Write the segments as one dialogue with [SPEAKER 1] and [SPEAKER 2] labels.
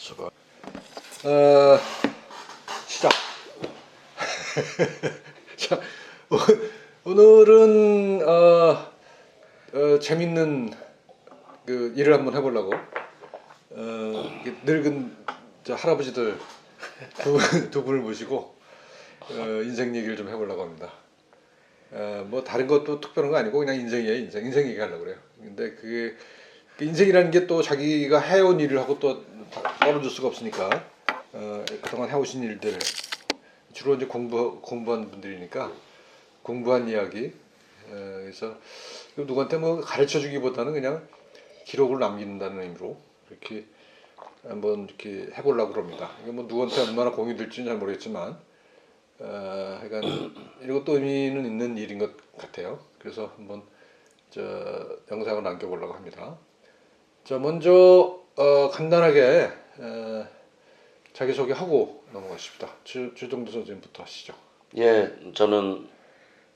[SPEAKER 1] 수고. 어, 시작. 자, 오늘은 재밌는 그 일을 한번 해보려고 늙은 할아버지들 두 분을 모시고 인생 얘기를 좀 해보려고 합니다. 뭐 다른 것도 특별한 거 아니고 그냥 인생이에요. 인생 얘기하려고 그래요. 근데 그게 인생이라는 게 또 자기가 해온 일을 하고 또 떨어질 수가 없으니까 그동안 해오신 일들 주로 이제 공부한 분들이니까 공부한 이야기. 그래서 누구한테 뭐 가르쳐 주기보다는 그냥 기록을 남긴다는 의미로 이렇게 한번 이렇게 해보려고 그럽니다. 이게 뭐 누구한테 얼마나 공유될지는 잘 모르겠지만 하여간 이것도 의미는 있는 일인 것 같아요. 그래서 한번 영상을 남겨보려고 합니다. 자, 먼저 간단하게 자기소개하고 넘어가십시다. 주정도 선생님부터 하시죠.
[SPEAKER 2] 예, 저는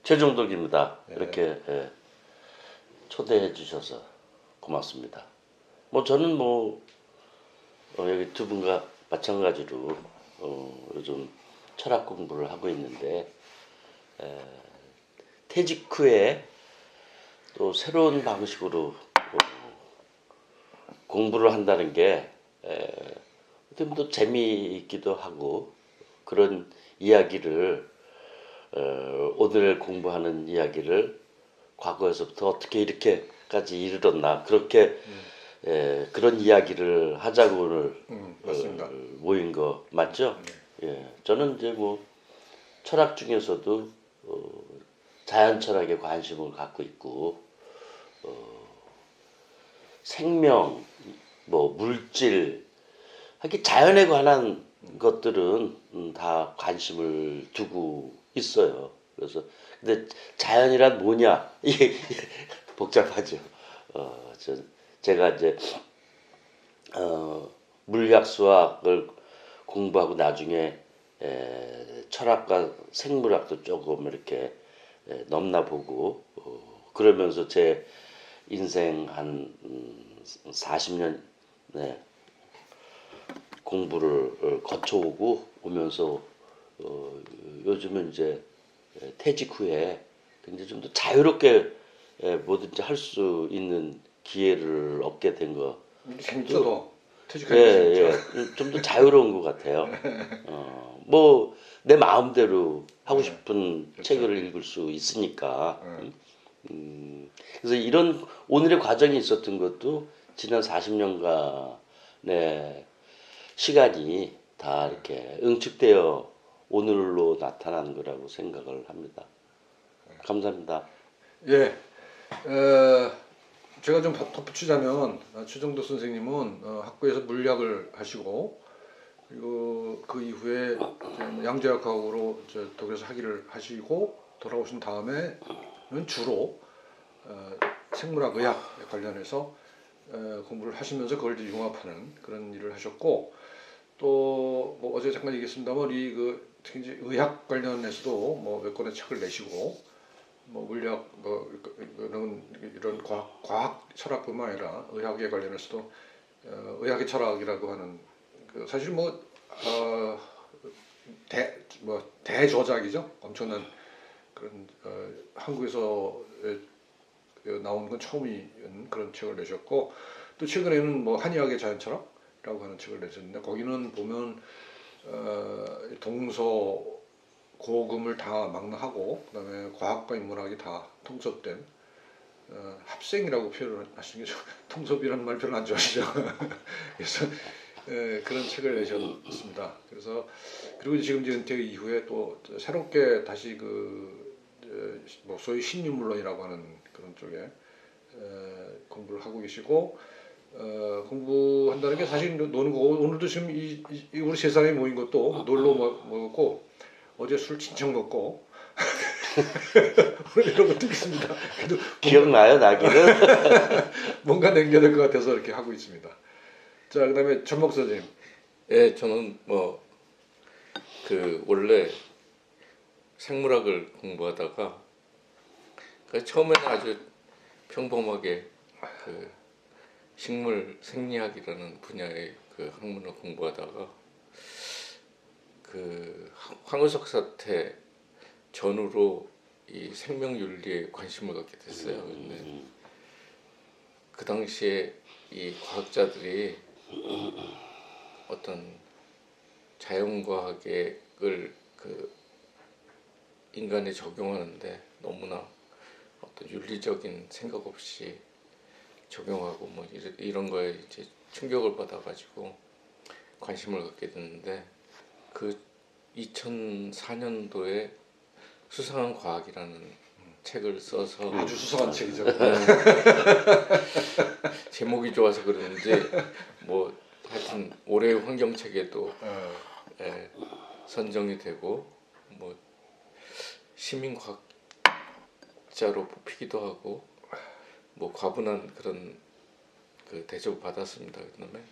[SPEAKER 2] 최종덕입니다.
[SPEAKER 1] 예.
[SPEAKER 2] 이렇게 초대해 주셔서 고맙습니다. 뭐 저는 여기 두 분과 마찬가지로 요즘 철학 공부를 하고 있는데 퇴직 후에 또 새로운 방식으로 공부를 한다는 게 좀 더 재미있기도 하고 그런 이야기를 오늘 공부하는 이야기를 과거에서부터 어떻게 이렇게까지 이르렀나 그렇게 그런 이야기를 하자고 오늘
[SPEAKER 1] 맞습니다.
[SPEAKER 2] 모인 거 맞죠? 예, 저는 이제 뭐 철학 중에서도 자연 철학에 관심을 갖고 있고 생명, 뭐 물질, 이렇게 자연에 관한 것들은 다 관심을 두고 있어요. 그래서 근데 자연이란 뭐냐 이게 복잡하죠. 제가 이제 물리학 수학을 공부하고 나중에 철학과 생물학도 조금 이렇게 넘나보고 그러면서 제 인생 한 40년 공부를 거쳐오고 오면서 요즘은 이제 퇴직 후에 굉장히 좀 더 자유롭게 뭐든지 할 수 있는 기회를 얻게 된 거.
[SPEAKER 1] 재밌죠, 더 퇴직하는 게 재밌죠.
[SPEAKER 2] 좀 더 자유로운 것 같아요. 뭐 내 마음대로 하고 싶은
[SPEAKER 1] 그렇죠.
[SPEAKER 2] 책을 읽을 수 있으니까. 그래서 이런 오늘의 과정이 있었던 것도 지난 40년간의 시간이 다 이렇게 응축되어 오늘로 나타난 거라고 생각을 합니다. 감사합니다.
[SPEAKER 1] 예, 제가 좀 덧붙이자면 최정도 선생님은 학교에서 물리학을 하시고 그리고 그 이후에 이제 양재학학으로 독일에서 학위를 하시고 돌아오신 다음에는 주로 생물학, 의학 관련해서 공부를 하시면서 그걸 이제 융합하는 그런 일을 하셨고 또뭐 어제 잠깐 얘기했습니다만 특히 이제 의학 관련해서도 뭐 몇 권의 책을 내시고 뭐 물리학 이런 과학 철학뿐만 아니라 의학에 관련해서도 의학의 철학이라고 하는 사실 대저작이죠. 엄청난 그런 한국에서 나온 건 처음인 그런 책을 내셨고 또 최근에는 뭐 한의학의 자연철학이라고 하는 책을 내셨는데 거기는 보면 동서 고금을 다 망라하고 그다음에 과학과 인문학이 다 통섭된 합생이라고 표현을 하시는 게 통섭이라는 말 별로 안 좋아하시죠. 그래서 그런 책을 내셨습니다. 그래서 그리고 지금 이제 은퇴 이후에 또 새롭게 다시 뭐 소위 신유물론이라고 하는 그런 쪽에 공부를 하고 계시고 공부한다는 게 사실 노는 거고 오늘도 지금 우리 세 사람이 모인 것도 놀러 먹었고 어제 술 진청 먹고 이런 것도 있습니다. 그래도
[SPEAKER 2] 기억나요, 나기는?
[SPEAKER 1] 뭔가 남겨야 될 것 같아서 이렇게 하고 있습니다. 자, 그다음에 전목 선생님.
[SPEAKER 3] 예, 저는 원래 생물학을 공부하다가 처음에는 아주 평범하게 식물 생리학이라는 분야의 그 학문을 공부하다가 그 황우석 사태 전후로 이 생명윤리에 관심을 갖게 됐어요. 근데 그 당시에 이 과학자들이 어떤 자연과학을 그 인간에 적용하는데 너무나 어떤 윤리적인 생각 없이 적용하고 뭐 이런 거에 이제 충격을 받아가지고 관심을 갖게 됐는데 그 2004년도에 수상한 과학이라는 책을 써서
[SPEAKER 1] 아주 수상한 책이죠.
[SPEAKER 3] 제목이 좋아서 그러는지 뭐 하여튼 올해의 환경책에도 예, 선정이 되고 뭐 시민과학자로 뽑히기도 하고 뭐 과분한 그런 그 대접을 받았습니다. 그다음에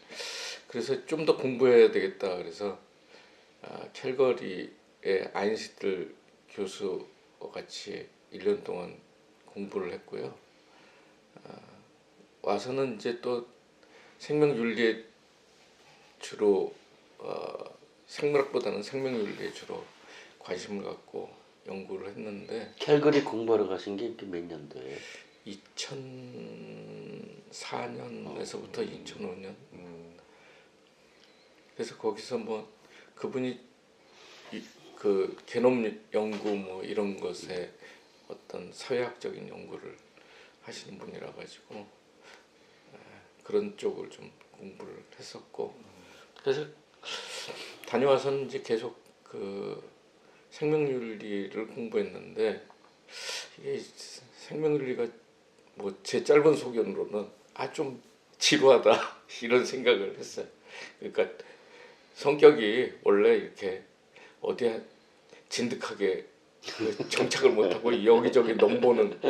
[SPEAKER 3] 그래서 좀 더 공부해야 되겠다. 그래서 캘거리의 아인슈타인 교수와 같이 1년 동안 공부를 했고요. 와서는 이제 또 생명윤리에 주로 생물학보다는 생명윤리에 주로 관심을 갖고 연구를 했는데
[SPEAKER 2] 캘거리 공부하러 가신 게 몇 년도예요?
[SPEAKER 3] 2004년에서부터 2005년. 그래서 거기서 뭐 그분이 그 게놈 연구 뭐 이런 것에 어떤 사회학적인 연구를 하시는 분이라 가지고 그런 쪽을 좀 공부를 했었고 그래서 다녀와서는 이제 계속 그 생명윤리를 공부했는데 이게 생명윤리가 뭐 제 짧은 소견으로는 좀 지루하다 이런 생각을 했어요. 그러니까 성격이 원래 이렇게 어디에 진득하게 그 정착을 못하고 여기저기 넘보는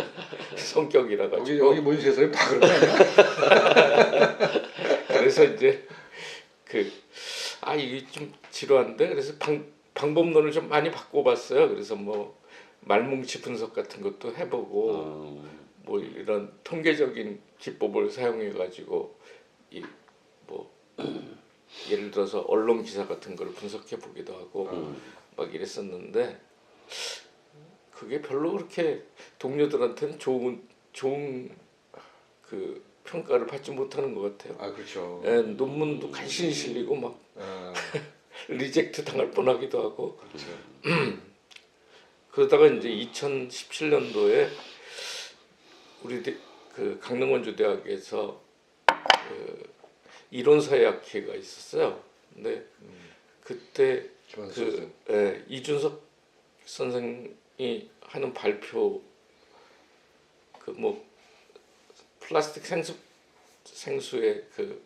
[SPEAKER 3] 성격이라 가지고
[SPEAKER 1] 여기 모인 세상에 다 그런 거 아니야?
[SPEAKER 3] 그래서 이제 이게 좀 지루한데 그래서 방법론을 좀 많이 바꿔봤어요. 그래서 뭐 말뭉치 분석 같은 것도 해보고 뭐 이런 통계적인 기법을 사용해 가지고 이 뭐 예를 들어서 언론 기사 같은 걸 분석해 보기도 하고 막 이랬었는데 그게 별로 그렇게 동료들한테는 좋은 그 평가를 받지 못하는 것 같아요.
[SPEAKER 1] 그렇죠.
[SPEAKER 3] 예, 논문도 간신히 실리고 막 리젝트 당할 뻔하기도 하고.
[SPEAKER 1] 그렇죠.
[SPEAKER 3] 그러다가 이제 2017년도에 우리 그 강릉원주대학에서 그 이론사회학회가 있었어요. 근데 그때 이준석 선생이 하는 발표 그 뭐 플라스틱 생수의 그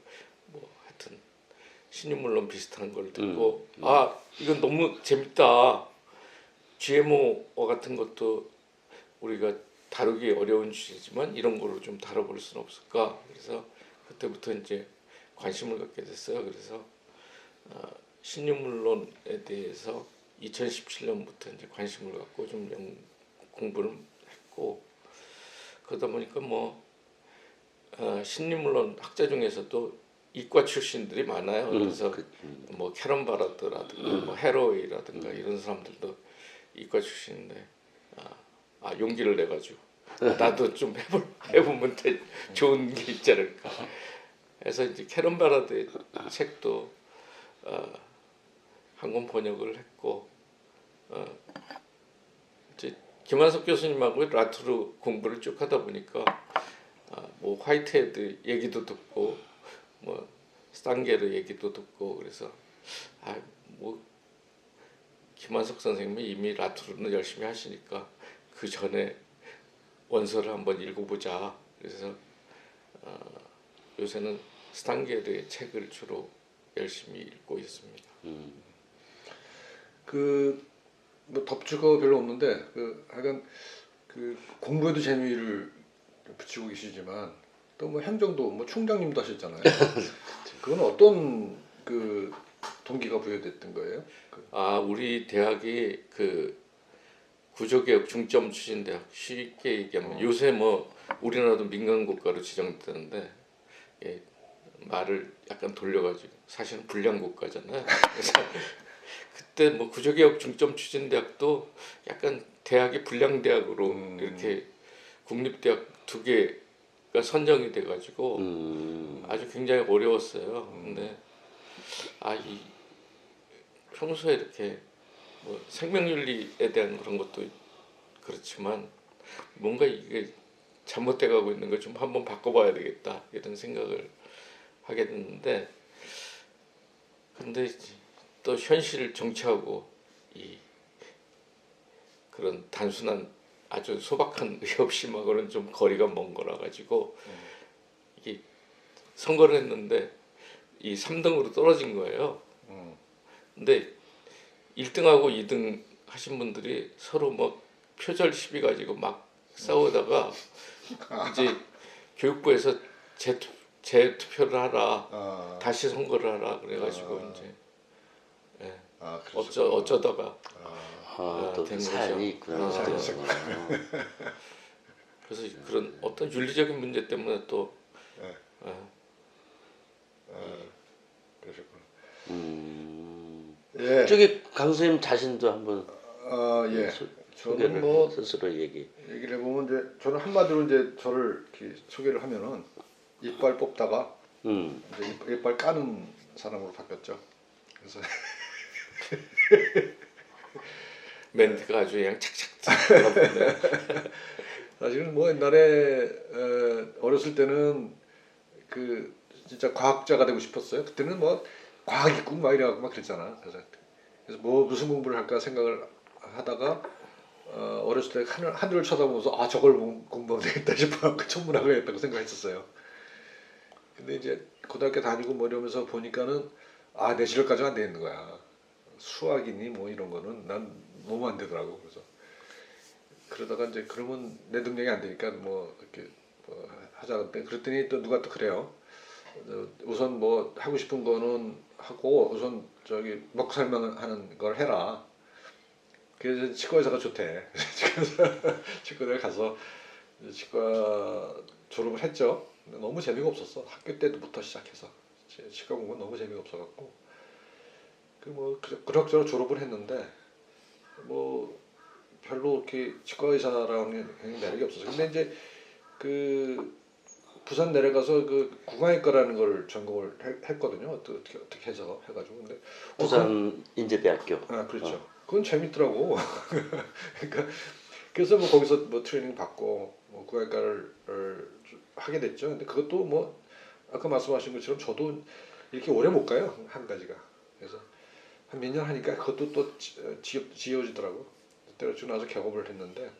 [SPEAKER 3] 뭐 하여튼 신유물론 비슷한 걸 듣고 이건 너무 재밌다. GMO와 같은 것도 우리가 다루기 어려운 주제지만 이런 거로 좀 다뤄볼 수는 없을까. 그래서 그때부터 이제 관심을 갖게 됐어요. 그래서 신유물론에 대해서 2017년부터 이제 관심을 갖고 좀 공부를 했고 그러다 보니까 뭐 신유물론 학자 중에서도 이과 출신들이 많아요. 그래서 뭐 캐런 바라드라든가 뭐 해로웨이라든가 이런 사람들도 이과 출신인데 용기를 내 가지고 나도 좀 해보면 좋은 게 있지 않을까. 그래서 이제 캐런 바라드의 책도 한 권 번역을 했고 이제 김한석 교수님하고 라투르 공부를 쭉 하다 보니까 뭐 화이트헤드 얘기도 듣고 뭐 스탄게르 얘기도 듣고 그래서 뭐 김한석 선생님이 이미 라투르는 열심히 하시니까 그 전에 원서를 한번 읽어보자. 그래서 요새는 스탄게르의 책을 주로 열심히 읽고 있습니다.
[SPEAKER 1] 뭐 덧주가 별로 없는데 하여간 공부에도 재미를 붙이고 계시지만 또 뭐 행정도 뭐 총장님도 하셨잖아요. 그건 어떤 동기가 부여됐던 거예요?
[SPEAKER 3] 우리 대학이 그 구조개혁 중점 추진 대학 쉽게 얘기하면 요새 뭐 우리나라도 민간 국가로 지정되는데 말을 약간 돌려가지고 사실은 불량 국가잖아요. 그래서 그때 뭐 구조개혁 중점 추진대학도 약간 대학이 불량 대학으로 이렇게 국립대학 2개가 선정이 돼가지고 아주 굉장히 어려웠어요. 근데 이 평소에 이렇게 뭐 생명윤리에 대한 그런 것도 그렇지만 뭔가 이게 잘못돼 가고 있는 걸 좀 한번 바꿔봐야 되겠다 이런 생각을 하게 됐는데, 근데 또 현실 정치하고 이 그런 단순한 아주 소박한 의협심하고는 좀 거리가 먼 거라 가지고 이게 선거를 했는데 이 3등으로 떨어진 거예요. 근데 1등하고 2등 하신 분들이 서로 뭐 표절 시비 가지고 막 싸우다가 이제 교육부에서 재투표를 하라, 다시 선거를 하라 그래가지고 이제 어쩌다가
[SPEAKER 2] 또
[SPEAKER 3] 된
[SPEAKER 2] 사연이
[SPEAKER 3] 거죠.
[SPEAKER 2] 있구나.
[SPEAKER 1] 사연이
[SPEAKER 3] 그래서 그런 어떤 윤리적인 문제 때문에 또
[SPEAKER 1] 그러셨구나.
[SPEAKER 2] 예. 저기 강 선생님 자신도 한번
[SPEAKER 1] 예.
[SPEAKER 2] 소개를
[SPEAKER 1] 저는 뭐
[SPEAKER 2] 스스로
[SPEAKER 1] 얘기를 해보면 이제 저는 한마디로 이제 저를 이렇게 소개를 하면은 이빨 뽑다가 이제 이빨 까는 사람으로 바뀌었죠. 그래서
[SPEAKER 3] 멘트가 아주 그냥 착착 들어가네.
[SPEAKER 1] 사실은 뭐 옛날에 어렸을 때는 그 진짜 과학자가 되고 싶었어요. 그때는 뭐 과학이꿈 막 이래갖고 막 그랬잖아. 그래서 뭐 무슨 공부를 할까 생각을 하다가 어렸을 때 하늘을 쳐다보면서 저걸 공부하면 되겠다 싶어갖고 천문학을 했다고 생각했었어요. 근데 이제 고등학교 다니고 뭐 이러면서 보니까는 내 실력까지는 안 되는 거야. 수학이니 뭐 이런 거는 난 너무 안 되더라고. 그래서 그러다가 이제 그러면 내 능력이 안 되니까 뭐 이렇게 뭐 하자 그랬더니 또 누가 또 그래요. 우선 뭐 하고 싶은 거는 하고 우선 저기 먹고 살만하는 걸 해라. 그래서 치과 의사가 좋대. 치과에 가서 치과 졸업을 했죠. 근데 너무 재미가 없었어. 학교 때부터 시작해서 치과 공부가 너무 재미가 없어갖고 뭐 그럭저럭 졸업을 했는데 뭐 별로 이렇게 치과 의사라는 매력이 없었어. 근데 이제 그 부산 내려가서 그 구강외과라는 걸 전공을 했거든요. 어떻게 해서 해가지고 근데
[SPEAKER 2] 부산 인제대학교.
[SPEAKER 1] 그렇죠. 그건 재밌더라고. 그러니까 그래서 뭐 거기서 뭐 트레이닝 받고 뭐 구강외과를 하게 됐죠. 근데 그것도 뭐 아까 말씀하신 것처럼 저도 이렇게 오래 못 가요. 한 가지가. 그래서 한 몇 년 하니까 그것도 또 지어지더라고. 때려치고 나서 개업을 했는데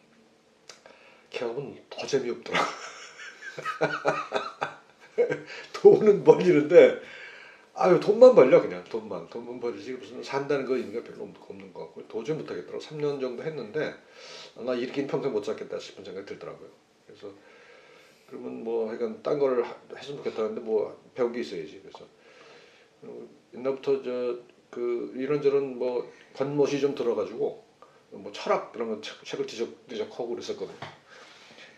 [SPEAKER 1] 개업은 더 재미없더라고. 돈은 벌리는데 돈만 벌려. 그냥 돈만 벌리지 무슨 산다는 거 있는 게 별로 없는 것 같고 도저히 못하겠더라고. 3년 정도 했는데 나 이렇게 평생 못 살겠다 싶은 생각이 들더라고요. 그래서 그러면 뭐 하여간 딴 거를 했으면 좋겠다는데 뭐 배운 게 있어야지. 그래서 옛날부터 그 이런저런 뭐 겉멋이 좀 들어가지고 뭐 철학 그런 거 책을 뒤적하고 그랬었거든요.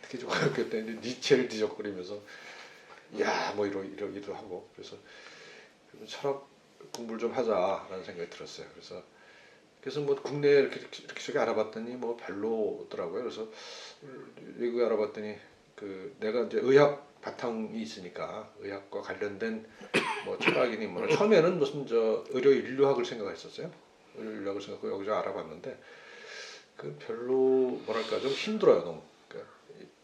[SPEAKER 1] 특히 좀 학교 때 니체를 뒤적거리면서 뭐 이러기도 하고 그래서 철학 공부를 좀 하자라는 생각이 들었어요. 그래서 뭐 국내에 이렇게 알아봤더니 뭐 별로더라고요. 그래서 외국에 알아봤더니 그 내가 이제 의학 바탕이 있으니까 의학과 관련된 뭐 철학이니 뭐 처음에는 무슨 의료 인류학을 생각했었어요. 의료 인류학을 생각하고 여기서 알아봤는데 그 별로 뭐랄까 좀 힘들어요. 너무. 그러니까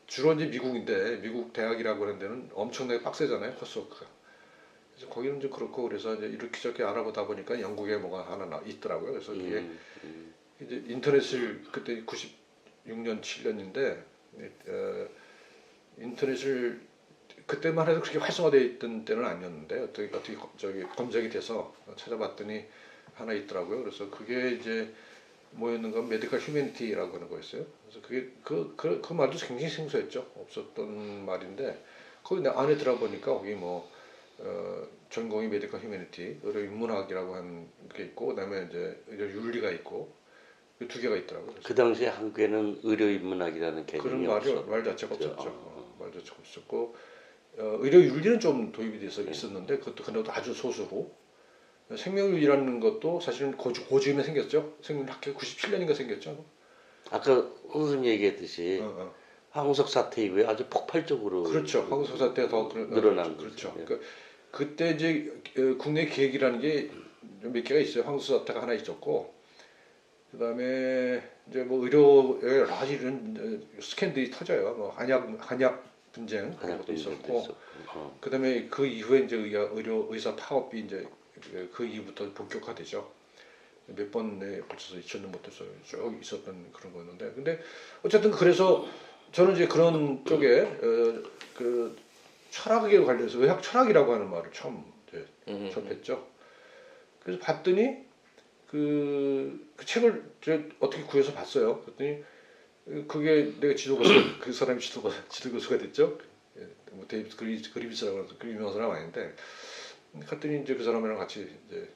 [SPEAKER 1] 주로 이제 미국인데 미국 대학이라고 하는 데는 엄청나게 빡세잖아요. 코스워크가. 그래서 거기는 좀 그렇고 그래서 이제 이렇게 저렇게 알아보다 보니까 영국에 뭐가 하나 있더라고요. 그래서 이게 이제 인터넷을 그때 96년 7년인데 인터넷을 그때만 해도 그렇게 활성화되어 있던 때는 아니었는데 어떻게 저기 검색이 돼서 찾아봤더니 하나 있더라고요. 그래서 그게 이제 뭐였는가 메디컬 휴머니티라고 하는 거였어요. 그래서 그게 그 말도 굉장히 생소했죠. 없었던 말인데 거기 안에 들어보니까 거기 뭐 전공이 메디컬 휴머니티, 의료 인문학이라고 하는 게 있고 그다음에 이제 의료 윤리가 있고 그 2개가 있더라고요.
[SPEAKER 2] 그 당시에 한국에는 의료인문학이라는 개념이
[SPEAKER 1] 그런 말 자체가 없었죠. 말 자체가 없었고 의료 윤리는 좀 도입이 돼서 있었는데 그것도 아주 소수고 생명률이라는 것도 사실은 고즈음에 생겼죠. 생명률 학회 97년인가 생겼죠.
[SPEAKER 2] 아까 선생님 얘기했듯이
[SPEAKER 1] 어.
[SPEAKER 2] 황우석 사태 이후에 아주 폭발적으로
[SPEAKER 1] 그렇죠. 황소사 때 더
[SPEAKER 2] 늘어난
[SPEAKER 1] 그렇죠.
[SPEAKER 2] 거죠. 예.
[SPEAKER 1] 그러니까 그때 이제 국내 기획이라는 게 몇 개가 있어요. 황소사태가 하나 있었고, 그다음에 이제 뭐 의료 여러 가지 이런 스캔들이 터져요. 뭐 한약 분쟁 그런 것도 있었고, 그다음에 그 이후에 이제 의사 파업이 이제 그 이후부터 본격화되죠. 몇 번에 걸쳐서 2000년부터 쭉 있었던 그런 거였는데, 근데 어쨌든 그래서 저는 이제 그런 쪽에 그 철학에 관련해서 의학 철학이라고 하는 말을 처음 이제 접했죠. 그래서 봤더니 그 책을 제가 어떻게 구해서 봤어요. 그랬더니 그게 내가 지도교수 그 사람이 지도교수가 됐죠. 예, 뭐 데이비드 그리비스라고 하는 그 유명한 사람 아닌데, 갔더니 이제 그 사람이랑 같이 이제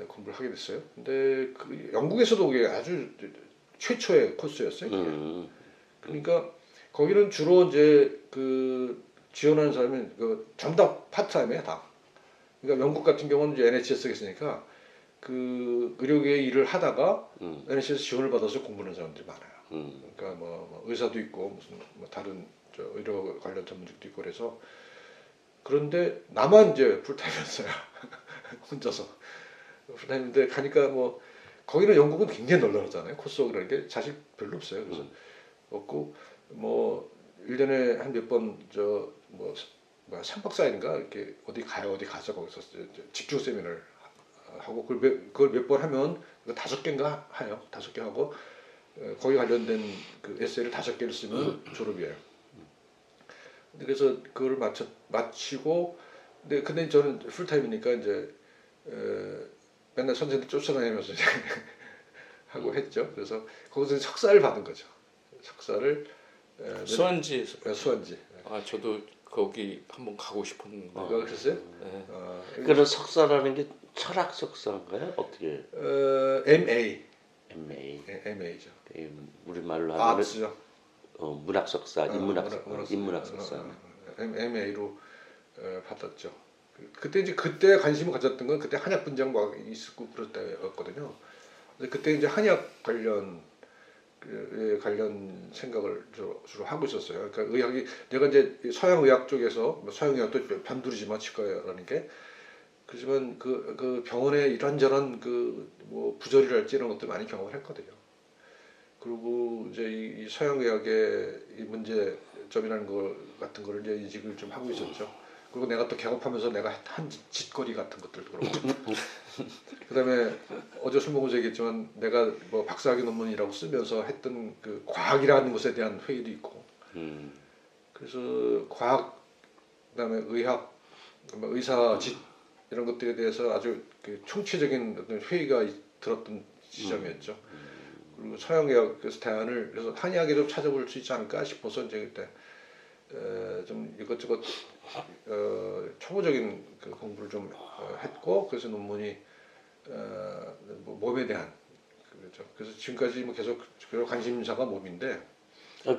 [SPEAKER 1] 공부를 하게 됐어요. 근데 그 영국에서도 그게 아주 최초의 코스였어요. 그게. 그러니까 거기는 주로 이제 그 지원하는 사람은 그 정답 파트타임이야 다. 그러니까 영국 같은 경우는 이제 NHS가 있으니까 그 의료계 일을 하다가 NHS 지원을 받아서 공부하는 사람들이 많아요. 그러니까 뭐 의사도 있고 무슨 뭐 다른 저 의료 관련 전문직도 있고 그래서, 그런데 나만 이제 풀타임이었어요. 혼자서 풀타임인데 가니까 뭐 거기는 영국은 굉장히 널널하잖아요. 코스워크라는 게 사실 별로 없어요. 그래서 없고 뭐 1년에 한 몇 번 저 뭐 3박 4일인가 이렇게 어디 가서 거기서 집중 세미나를 하고 그걸 몇 번 하면 5개인가 해요. 5개 하고 거기 관련된 그 에세이를 5개를 쓰면 졸업이에요. 그래서 그걸 마치고 근데 저는 풀타임이니까 이제 맨날 선생님들 쫓아다니면서 이제 하고 했죠. 그래서 거기서 석사를 받은 거죠. 석사를
[SPEAKER 3] 수원지에서.
[SPEAKER 1] 수원지.
[SPEAKER 3] 아 저도 거기 한번 가고 싶었는데.
[SPEAKER 1] 그랬어요?
[SPEAKER 3] 네.
[SPEAKER 2] 그런 석사라는 게 철학 석사인가요? 어떻게?
[SPEAKER 1] MA. MA죠.
[SPEAKER 2] 우리말로 하면
[SPEAKER 1] 아츠죠.
[SPEAKER 2] 문학 석사, 인문학 석사.
[SPEAKER 1] MA로 받았죠. 그때 이제 그때 관심을 가졌던 건 그때 한약 분쟁 막 있었고 그럴 때였거든요. 그때 이제 한약 관련 생각을 주로 하고 있었어요. 그러니까 의학이 내가 이제 서양 의학 쪽에서 서양 의학도 변두리지만 치과라는 게 그렇지만 그 병원에 이런저런 그 뭐 부조리랄지 이런 것들 많이 경험을 했거든요. 그리고 이제 이 서양 의학의 이 문제점이라는 거 같은 거를 이제 인식을 좀 하고 있었죠. 그리고 내가 또 개업하면서 내가 한 짓거리 같은 것들도 그렇고. 그다음에 어제 술 먹으면서 얘기했지만 내가 뭐 박사학위 논문이라고 쓰면서 했던 그 과학이라는 것에 대한 회의도 있고. 그래서 과학, 그다음에 의학, 뭐 의사 짓 이런 것들에 대해서 아주 그 총체적인 어떤 회의가 들었던 시점이었죠. 그리고 서양의학에서 대안을 그래서 한의학에도 찾아볼 수 있지 않을까 싶어서 이제 그때 좀 이것저것 초보적인 그 공부를 좀 했고, 그래서 논문이 몸에 대한 그렇죠. 그래서 지금까지 뭐 계속 관심사가 몸인데.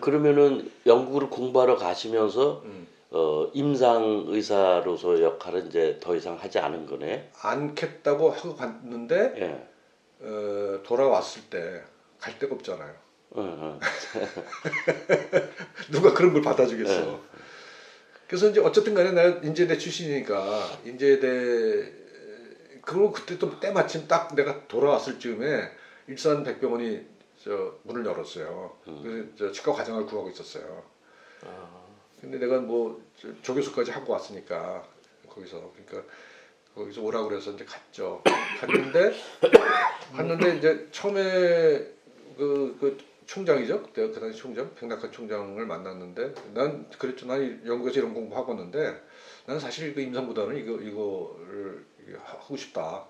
[SPEAKER 2] 그러면은 영국으로 공부하러 가시면서 임상 의사로서 역할은 이제 더 이상 하지 않은 거네.
[SPEAKER 1] 않겠다고 하고 갔는데
[SPEAKER 2] 예.
[SPEAKER 1] 돌아왔을 때 갈 데가 없잖아요. 누가 그런 걸 받아주겠어. 그래서 이제 어쨌든 간에 내가 인제대 출신이니까 인제대 그리고 그때 또 때마침 딱 내가 돌아왔을 즈음에 일산 백병원이 저 문을 열었어요. 그래서 저 치과 과정을 구하고 있었어요. 근데 내가 뭐 조교수까지 하고 왔으니까 거기서 오라고 그래서 이제 갔죠. 갔는데 이제 처음에 그 총장이죠. 그때 그 당시 총장 백낙한 총장을 만났는데 난 그랬죠. 난 영국에서 이런 공부하고 왔는데 나는 사실 그 임상보다는 이거를 하고 싶다.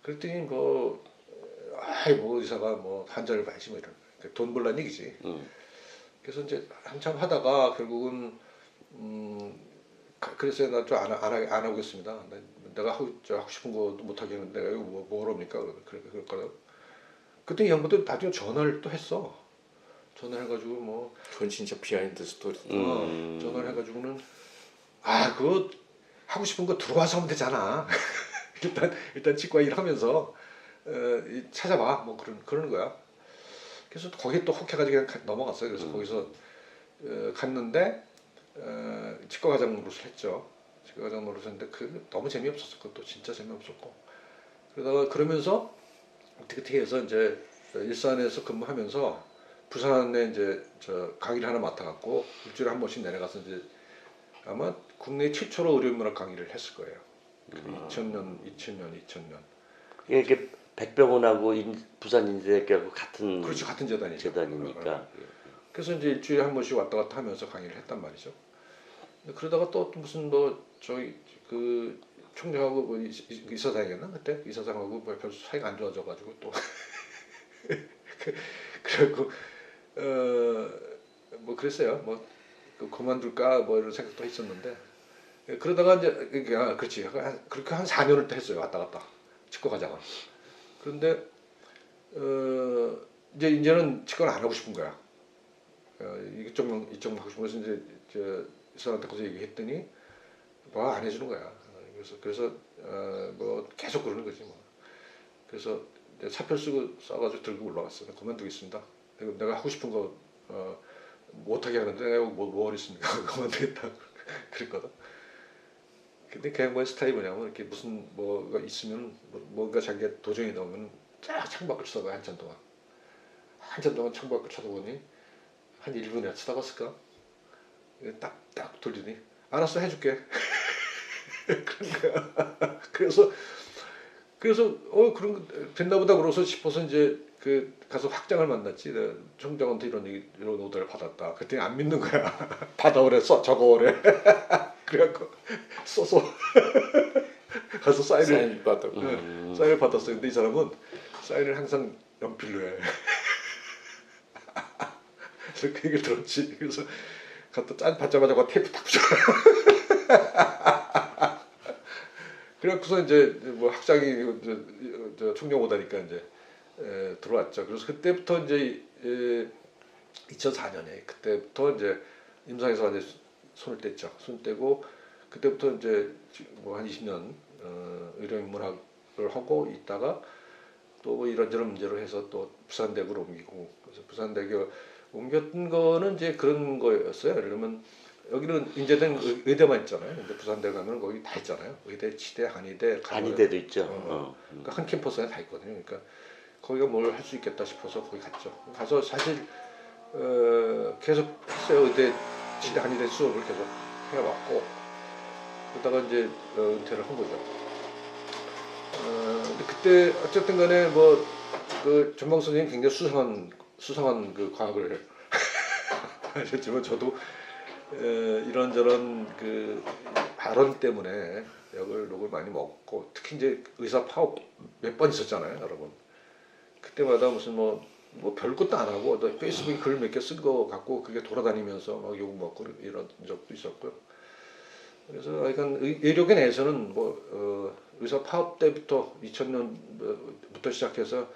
[SPEAKER 1] 그랬더니 뭐 의사가 뭐 환자를 봐야지 뭐 이런 돈 벌란 얘기지. 그래서 이제 한참 하다가 결국은 그래서 나 좀 안 하겠습니다. 내가 하고 싶은 것도 못 하겠는데 내가 이거 뭘 합니까? 그럴까요? 그때 이 양반도 나중에 전화를 또 했어. 전화를 해가지고 뭐
[SPEAKER 3] 그건 진짜 비하인드 스토리.
[SPEAKER 1] 전화를 해가지고는 그거 하고 싶은 거 들어와서 하면 되잖아. 일단 치과 일하면서 찾아봐 뭐 그러는 거야. 그래서 거기 또 혹해가지고 그냥 넘어갔어요. 그래서 거기서 갔는데 치과 과장 노릇을 했죠. 치과 과장 노릇을 했는데 그 너무 재미없었어. 그것도 진짜 재미없었고. 그러면서 어떻게 해서 이제 일산에서 근무하면서 부산에 이제 저 강의를 하나 맡아갖고 일주일에 한 번씩 내려가서 이제 아마 국내 최초로 의료인문학 강의를 했을 거예요. 2000년.
[SPEAKER 2] 이게 백병원하고 부산인대학교하고 같은
[SPEAKER 1] 그렇죠, 같은 재단이죠.
[SPEAKER 2] 재단이니까.
[SPEAKER 1] 그래서 이제 일주일에 한 번씩 왔다 갔다 하면서 강의를 했단 말이죠. 근데 그러다가 또 무슨 뭐 저희 그 총장하고 뭐 이사장이었나 그때 이사장하고 뭐 별 사이가 안 좋아져가지고 또 그래갖고 뭐 그랬어요. 뭐 그만둘까 뭐 이런 생각도 했었는데 그러다가 이제 그렇지 그렇게 한 4년을 또 했어요. 왔다 갔다 치과 과장을. 그런데 이제는 치과를 안 하고 싶은 거야. 이쪽 하고 싶은 것은 이제 이 사람한테 거기서 얘기했더니 뭐 안 해주는 거야. 그래서 뭐 계속 그러는 거지 뭐. 그래서 사표 써가지고 들고 올라왔어. 그만두겠습니다. 내가 하고 싶은 거 못하게 하는데 내가 뭐 하겠습니까? 그만두겠다. 그랬거든. 근데 그 양반의 스타일이 뭐냐면 이렇게 무슨 뭐가 있으면 뭔가 자기가 도정이 나오면 쫙 창밖을 쳐다봐요. 한참 동안 창밖을 쳐다보니 한 1분이나 쳐다봤을까? 딱 돌리니 알았어 해줄게. 그런 거야. 그래서 그런 거 됐나 보다 그러서 싶어서 이제 그 가서 학장을 만났지. 내가 총장한테 이런 오더를 받았다. 그랬더니 안 믿는 거야. 받아오래 적어오래. 그래갖고 써서 가서 사인을
[SPEAKER 3] 받았고.
[SPEAKER 1] 사인을 받았어요. 근데 이 사람은 사인을 항상 연필로 해. 그래서 그 얘기를 들었지. 그래서 갖다 짠 받자마자 테이프 탁 붙여. 그래갖고서 이제 뭐 학장이 저 총장 오다니까 이제 들어왔죠. 그래서 그때부터 이제 2004년에 그때부터 이제 임상에서 이제 손을 뗐죠. 손 떼고 그때부터 이제 뭐 한 20년 의료인문학을 하고 있다가 또 뭐 이런저런 문제로 해서 또 부산대학으로 옮기고 그래서 부산대교 옮겼던 거는 이제 그런 거였어요. 그러면 여기는 인제된 의대만 있잖아요. 근데 부산대 가면 거기 다 있잖아요. 의대, 치대, 한의대,
[SPEAKER 2] 한의대도 있죠.
[SPEAKER 1] 그러니까 한 캠퍼스에 다 있거든요. 그러니까 거기가 뭘 할 수 있겠다 싶어서 거기 갔죠. 가서 사실 계속 했어요. 의대, 치대, 한의대 수업을 계속 해왔고 그러다가 이제 은퇴를 한 거죠. 근데 그때 어쨌든 간에 뭐 그 전방 선생님 굉장히 수상한 그 과학을 하셨지만 저도 이런저런 그 발언 때문에 욕을 많이 먹고 특히 이제 의사 파업 몇 번 있었잖아요, 여러분. 그때마다 무슨 뭐 별것도 안 하고 또 페이스북에 글 몇 개 쓴 거 갖고 그게 돌아다니면서 막 욕 먹고 이런 적도 있었고요. 그래서 약간 의료계 내에서는 뭐 의사 파업 때부터 2000년부터 시작해서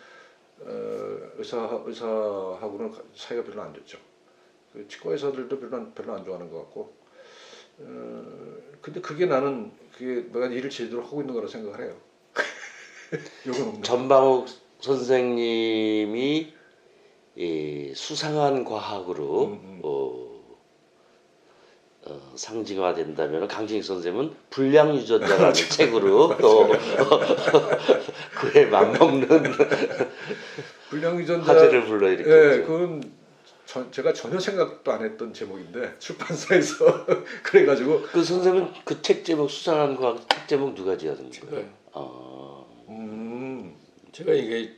[SPEAKER 1] 의사하고는 사이가 별로 안 좋죠. 그 치과 의사들도 별로 안 좋아하는 것 같고. 근데 그게 나는 내가 일을 제대로 하고 있는 거라 생각을 해요. 욕은 없는.
[SPEAKER 2] 전방욱 선생님이 이 수상한 과학으로 상징화된다면 강진익 선생님은 불량유전자라는 책으로 또 그에 맞먹는
[SPEAKER 1] 불량유전자
[SPEAKER 2] 화제를 불러일으켰죠.
[SPEAKER 1] 예, 그건 제가 전혀 생각도 안 했던 제목인데 출판사에서 그래가지고
[SPEAKER 2] 그 선생님은 그 책 제목 수상한 과학 책 제목 누가 지어준 거예요?
[SPEAKER 3] 제가 이게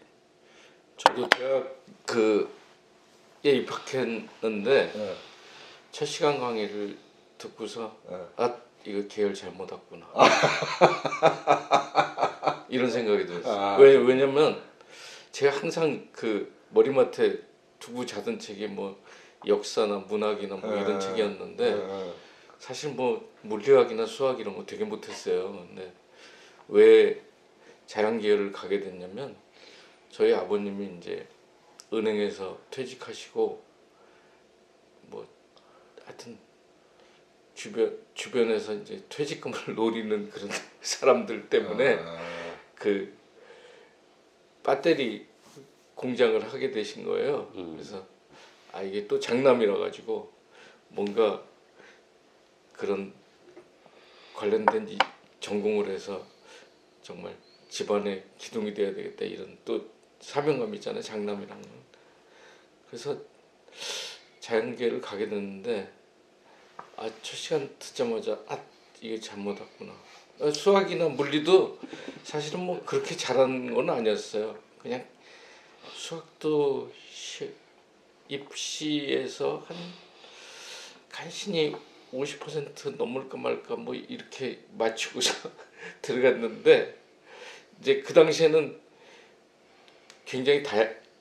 [SPEAKER 3] 저도 대학 그에 입학했는데 첫 시간 강의를 듣고서 이거 계열 잘못 왔구나 이런 생각이 들었어요. 왜냐면 제가 항상 그 머리맡에 두고 자던 책이 뭐 역사나 문학이나 뭐 이런 책이었는데 사실 뭐 물리학이나 수학 이런 거 되게 못했어요. 근데 왜 자연 계열을 가게 됐냐면 저희 아버님이 이제 은행에서 퇴직하시고 뭐 하여튼 주변에서 이제 퇴직금을 노리는 그런 사람들 때문에 그 배터리 공장을 하게 되신 거예요. 그래서 이게 또 장남이라 가지고 뭔가 그런 관련된 전공을 해서 정말 집안의 기둥이 돼야 되겠다 이런 또 사명감이 있잖아요. 장남이랑은. 그래서 자연계를 가게 됐는데 첫 시간 듣자마자 이게 잘못 왔구나. 수학이나 물리도 사실은 뭐 그렇게 잘하는 건 아니었어요. 그냥 수학도 입시에서 한 간신히 50% 넘을까 말까 뭐 이렇게 맞추고서 들어갔는데 이제 그 당시에는 굉장히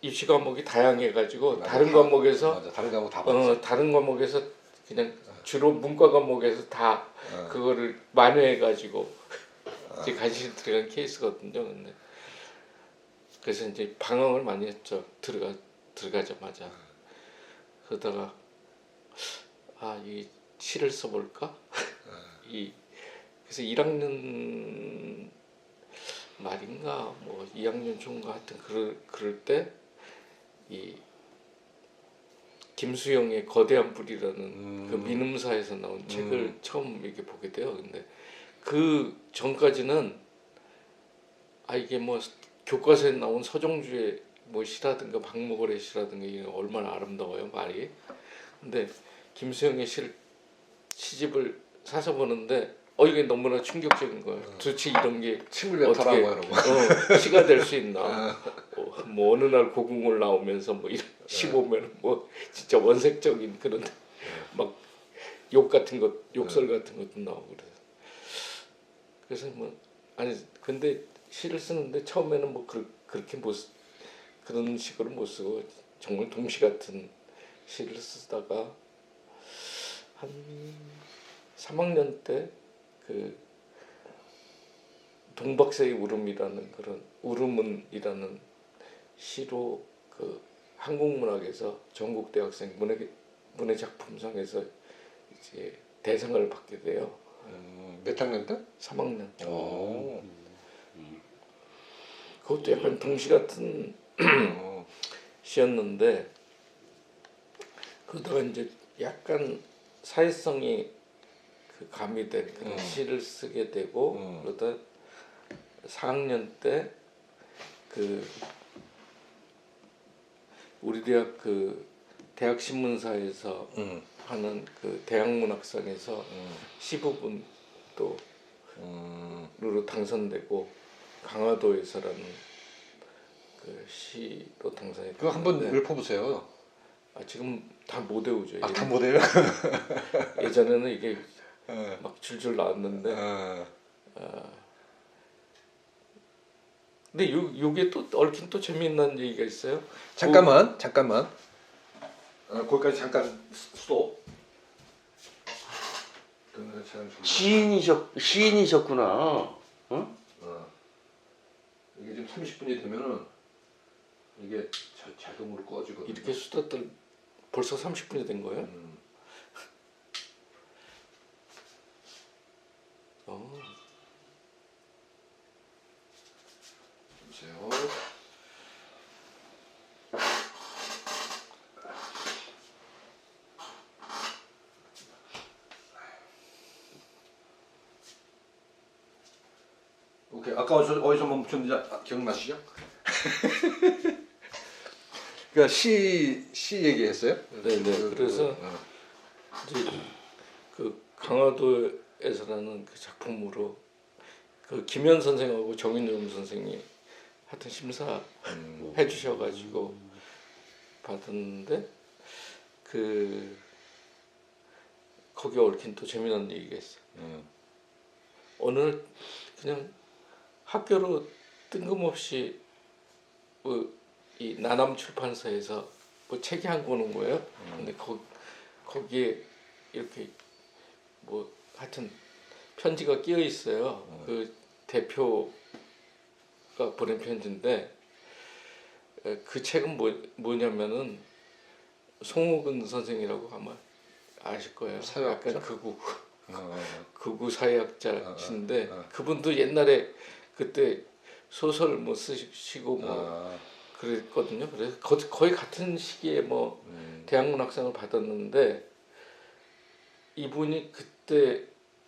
[SPEAKER 3] 입시 과목이 다양해가지고 다른 과목에서
[SPEAKER 1] 맞아. 다른 과목 다 봤지.
[SPEAKER 3] 다른 과목에서 그냥 주로 문과 과목에서 다 그거를 만회해가지고 이제 간신히 들어간 케이스거든요. 근데 그래서 이제 방황을 많이 했죠. 들어가자마자. 그러다가 이 시를 써볼까? 그래서 1학년 말인가 뭐 2학년 초인가 하여튼 그럴 때 이 김수영의 거대한 불이라는 그 민음사에서 나온 책을 처음 이렇게 보게 돼요. 근데 그 전까지는 이게 뭐 교과서에 나온 서정주의 뭐 시라든가 박목월의 시라든가 이게 얼마나 아름다워요 말이. 근데 김수영의 시집을 사서 보는데 이게 너무나 충격적인 거예요. 도대체 이런 게
[SPEAKER 1] 침을
[SPEAKER 3] 어떻게
[SPEAKER 1] 뱉어라 이러고.
[SPEAKER 3] 시가 될 수 있나? 뭐 어느 날 고궁을 나오면서 뭐 이런 시 보면 뭐 진짜 원색적인 그런 막 욕설 같은 것도 나오고 그래서 뭐 근데 시를 쓰는데 처음에는 뭐 그렇게 그런 식으로 못 쓰고 정말 동시 같은 시를 쓰다가 한 3학년 때 그 동박사의 울음이라는 그런 울음은이라는 시로 그 한국문학에서 전국 대학생 문예 작품상에서 이제 대상을 받게 돼요.
[SPEAKER 1] 몇 학년 때?
[SPEAKER 3] 3학년.
[SPEAKER 1] 오.
[SPEAKER 3] 그것도 약간 동시 같은 시였는데 그러다가 이제 약간 사회성이 가미된 그런 시를 쓰게 되고 그러다 4학년 때 그 우리 대학 그 대학 신문사에서 하는 그 대학문학상에서 시 부분 또 으로 당선되고 강화도에서라는 그 시로 당선했는데
[SPEAKER 1] 그거 한번 읊어보세요.
[SPEAKER 3] 지금 다 못 외우죠.
[SPEAKER 1] 다 못해요?
[SPEAKER 3] 예전에는 이게 막 줄줄 나왔는데 근데 요게 또 얽힌 또 재미있는 얘기가 있어요.
[SPEAKER 1] 잠깐만. 거기까지 잠깐 스톱.
[SPEAKER 2] 시인이셨구나. 어?
[SPEAKER 1] 이게 지금 30분이 되면은 이게 자동으로 꺼지거든요.
[SPEAKER 3] 이렇게 수다 떨 벌써 30분이 된 거예요?
[SPEAKER 1] 보세요. 오케이. 아까 어디서 멈췄는지 기억나시죠? 그러니까 시 얘기했어요?
[SPEAKER 3] 네네. 그래서 이제 그 강화도에서라는 그 작품으로 그 김현 선생하고 정인용 선생이 하여튼 심사 해주셔가지고 받았는데 그 거기에 얽힌 또 재미난 얘기가 있어요. 어느 날 그냥 학교로 뜬금없이 뭐 이 나남 출판사에서 뭐 책이 한 권 온 거예요. 근데 거기에 이렇게 뭐 하여튼 편지가 끼어 있어요. 그 대표가 보낸 편지인데 그 책은 뭐냐면은 송욱은 선생이라고 아마 아실 거예요.
[SPEAKER 1] 사회학자?
[SPEAKER 3] 약간 극우 사회학자신데 그분도 옛날에 그때 소설 뭐 쓰시고 뭐
[SPEAKER 1] 아,
[SPEAKER 3] 그랬거든요. 그래서 거의 같은 시기에 뭐 대학문학상을 받았는데 이분이 그때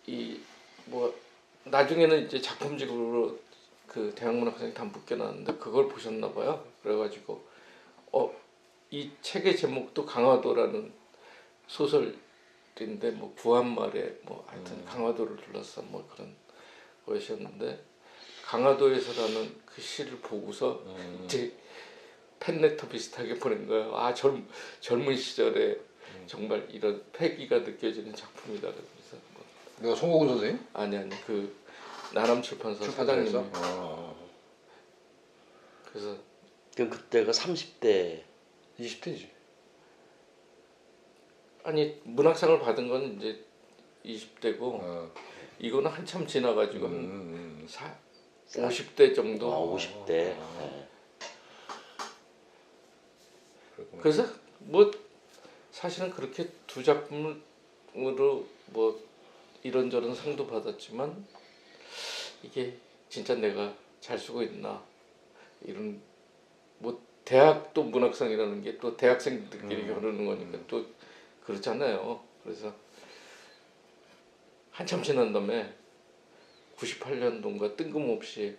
[SPEAKER 3] 이 뭐 나중에는 이제 작품집으로 그 대학문학상이 다 묶여놨는데 그걸 보셨나 봐요. 그래가지고 이 책의 제목도 강화도라는 소설인데 뭐 부한말에 뭐 하여튼 강화도를 둘러싼 뭐 그런 것이었는데 강화도에서라는 그 시를 보고서 이제 팬레터 비슷하게 보낸 거예요. 아 젊은 시절에 정말 이런 패기가 느껴지는 작품이다. 그래서 뭐,
[SPEAKER 1] 내가 송호근 선생님?
[SPEAKER 3] 아니 그 나람출판사
[SPEAKER 1] 출판사에서?
[SPEAKER 3] 사장님. 그래서
[SPEAKER 2] 그럼 그때가 30대
[SPEAKER 1] 20대지.
[SPEAKER 3] 아니 문학상을 받은 건 이제 20대고
[SPEAKER 1] 어.
[SPEAKER 3] 이거는 한참 지나가지고
[SPEAKER 1] 음.
[SPEAKER 3] 50대 정도.
[SPEAKER 2] 50대. 네.
[SPEAKER 1] 그렇구나.
[SPEAKER 3] 그래서 뭐 사실은 그렇게 두 작품으로 뭐 이런저런 상도 받았지만 이게 진짜 내가 잘 쓰고 있나 이런 뭐 대학도 문학상이라는 게 또 대학생들끼리 겨루는 거니까 또 그렇잖아요. 그래서 한참 지난 다음에 98년도인가 뜬금없이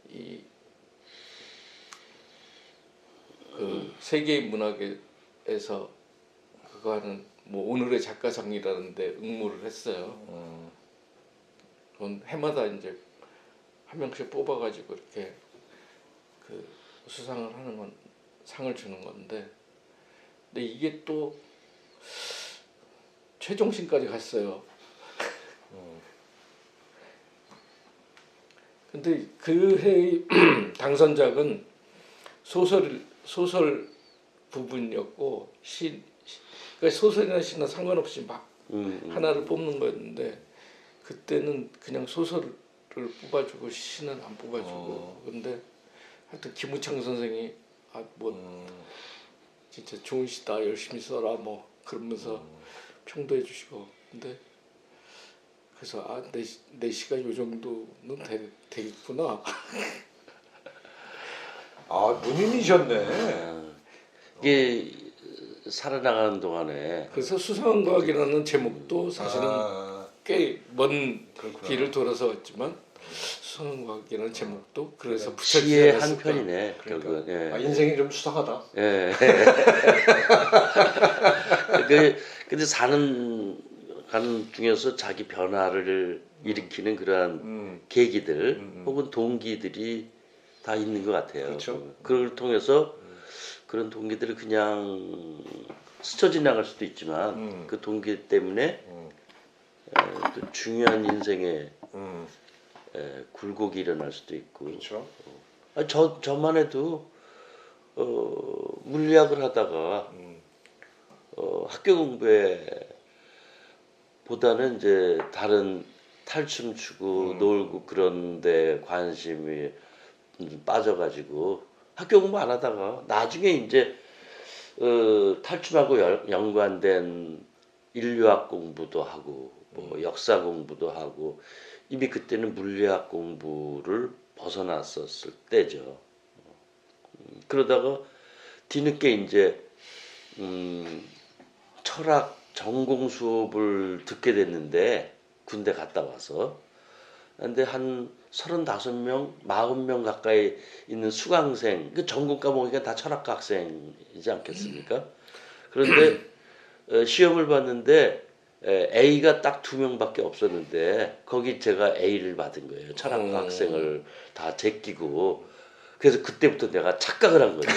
[SPEAKER 3] 이 그 세계의 문학에서 그거 하는 뭐 오늘의 작가상이라는데 응모를 했어요. 그건 해마다 이제 한 명씩 뽑아가지고 이렇게 그 수상을 하는 건 상을 주는 건데, 근데 이게 또 최종신까지 갔어요. 근데 그 해의 당선작은 소설 부분이었고 그러니까 소설이나 시나 상관없이 막 하나를 뽑는 거였는데 그때는 그냥 소설을 뽑아주고 시는 안 뽑아주고 근데 하여튼 김우창 선생이 진짜 좋은 시다 열심히 써라 뭐 그러면서 평도해 주시고 근데 그래서 내 시가 요 정도는 되겠구나.
[SPEAKER 1] 아, 문인이셨네.
[SPEAKER 2] 이게 살아나가는 동안에
[SPEAKER 3] 그래서 수상한 과학이라는 제목도 사실은 꽤 먼
[SPEAKER 1] 그렇구나.
[SPEAKER 3] 길을 돌아서 왔지만 수상한 과학이라는 제목도 그래서
[SPEAKER 2] 시의
[SPEAKER 3] 붙여지지
[SPEAKER 2] 한
[SPEAKER 3] 않았을까.
[SPEAKER 2] 편이네.
[SPEAKER 1] 그러니까.
[SPEAKER 2] 결국은. 예.
[SPEAKER 1] 아, 인생이 좀 수상하다.
[SPEAKER 2] 예. 근데 가는 중에서 자기 변화를 일으키는 그러한 계기들 혹은 동기들이 다 있는 것 같아요.
[SPEAKER 1] 그렇죠.
[SPEAKER 2] 그걸 통해서 그런 동기들을 그냥 스쳐 지나갈 수도 있지만 그 동기 때문에 또 중요한 인생의 굴곡이 일어날 수도 있고.
[SPEAKER 1] 그렇죠.
[SPEAKER 2] 저만 해도 물리학을 하다가 학교 공부에 보다는 이제 다른 탈춤 추고 놀고 그런데 관심이 빠져가지고 학교 공부 안 하다가 나중에 이제 탈춤하고 연관된 인류학 공부도 하고 뭐 역사 공부도 하고 이미 그때는 물리학 공부를 벗어났었을 때죠. 그러다가 뒤늦게 이제 철학 전공 수업을 듣게 됐는데 군대 갔다 와서 근데 한 35명, 40명 가까이 있는 수강생, 그 전공 과목이니까 다 철학과 학생이지 않겠습니까? 그런데 시험을 봤는데 A가 딱 2명밖에 없었는데 거기 제가 A를 받은 거예요. 철학과 학생을 다 제끼고 그래서 그때부터 내가 착각을 한 거죠.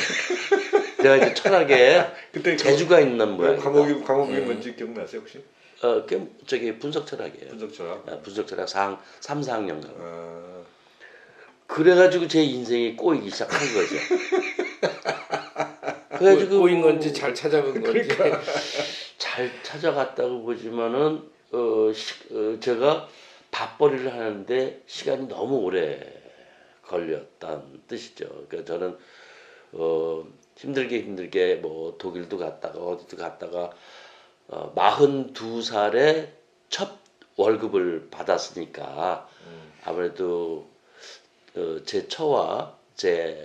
[SPEAKER 2] 내가 이제 철학에
[SPEAKER 1] 그때
[SPEAKER 2] 재주가 있는 모양이다.
[SPEAKER 1] 과목이 뭔지 기억나세요 혹시?
[SPEAKER 2] 저기 분석 철학이에요.
[SPEAKER 1] 분석 철학.
[SPEAKER 2] 분석 철학 3, 4학년 가.
[SPEAKER 1] 아,
[SPEAKER 2] 그래가지고 제 인생이 꼬이기 시작한 거죠. 그래가지고
[SPEAKER 3] 꼬인 건지 잘 찾아간 건지.
[SPEAKER 2] 잘 찾아갔다고 보지만은 제가 밥벌이를 하는데 시간이 너무 오래 걸렸다는 뜻이죠. 그러니까 저는 힘들게 뭐 독일도 갔다가 어디도 갔다가 42살에 첫 월급을 받았으니까 아무래도 제 처와 제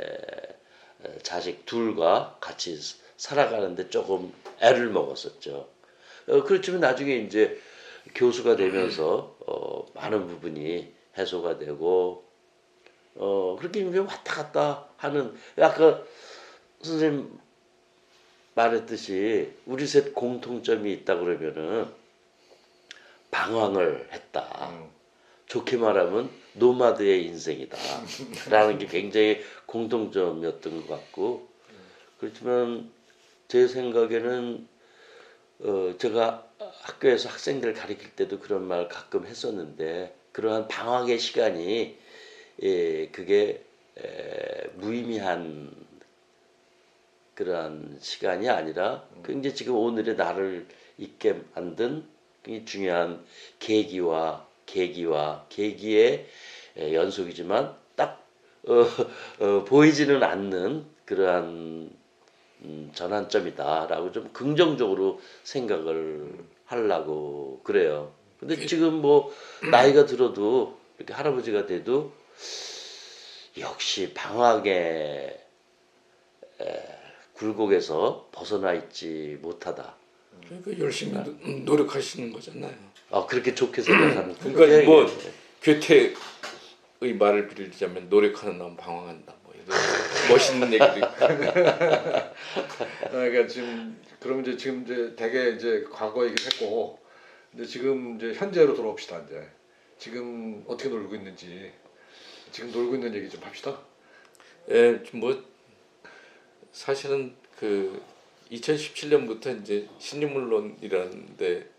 [SPEAKER 2] 자식 둘과 같이 살아가는데 조금 애를 먹었었죠. 그렇지만 나중에 이제 교수가 되면서 많은 부분이 해소가 되고 그렇게 이제 왔다 갔다 하는 아까 선생님 말했듯이 우리 셋 공통점이 있다 그러면은 방황을 했다. 좋게 말하면 노마드의 인생이다. 라는 게 굉장히 공통점이었던 것 같고 그렇지만 제 생각에는 제가 학교에서 학생들 가르칠 때도 그런 말 가끔 했었는데 그러한 방황의 시간이 그게 무의미한 그러한 시간이 아니라 굉장히 지금 오늘의 나를 있게 만든 굉장히 중요한 계기의 연속이지만 딱 보이지는 않는 그러한 전환점이다라고 좀 긍정적으로 생각을 하려고 그래요. 근데 지금 뭐 나이가 들어도 이렇게 할아버지가 돼도 역시 방황의 굴곡에서 벗어나 있지 못하다.
[SPEAKER 3] 그러니까 열심히 노력하시는 거잖아요.
[SPEAKER 2] 그렇게 좋게 생각하는.
[SPEAKER 3] 그러니까 뭐 괴테의 말을 빌리자면 노력하는 놈 방황한다. 뭐 이런 멋있는 얘기도 있고.
[SPEAKER 1] 그러니까 그럼 지금 대개 이제 과거 얘기를 했고, 근데 지금 이제 현재로 돌아옵시다. 이제 지금 어떻게 놀고 있는지, 지금 놀고 있는 얘기 좀 합시다.
[SPEAKER 3] 예, 뭐 사실은 그 2017년부터 이제 신유물론이라는데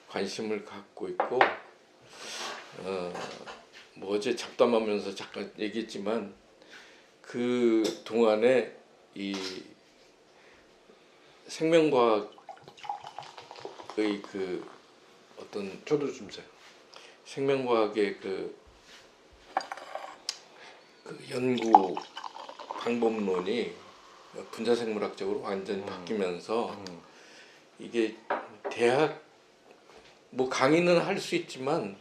[SPEAKER 3] 관심을 갖고 있고, 뭐 어제 잡담하면서 잠깐 얘기했지만 그 동안에 이 생명과학의 그 어떤
[SPEAKER 1] 저도 좀 세.
[SPEAKER 3] 생명과학의 그 연구 방법론이 분자생물학적으로 완전히 바뀌면서 이게 대학 뭐 강의는 할 수 있지만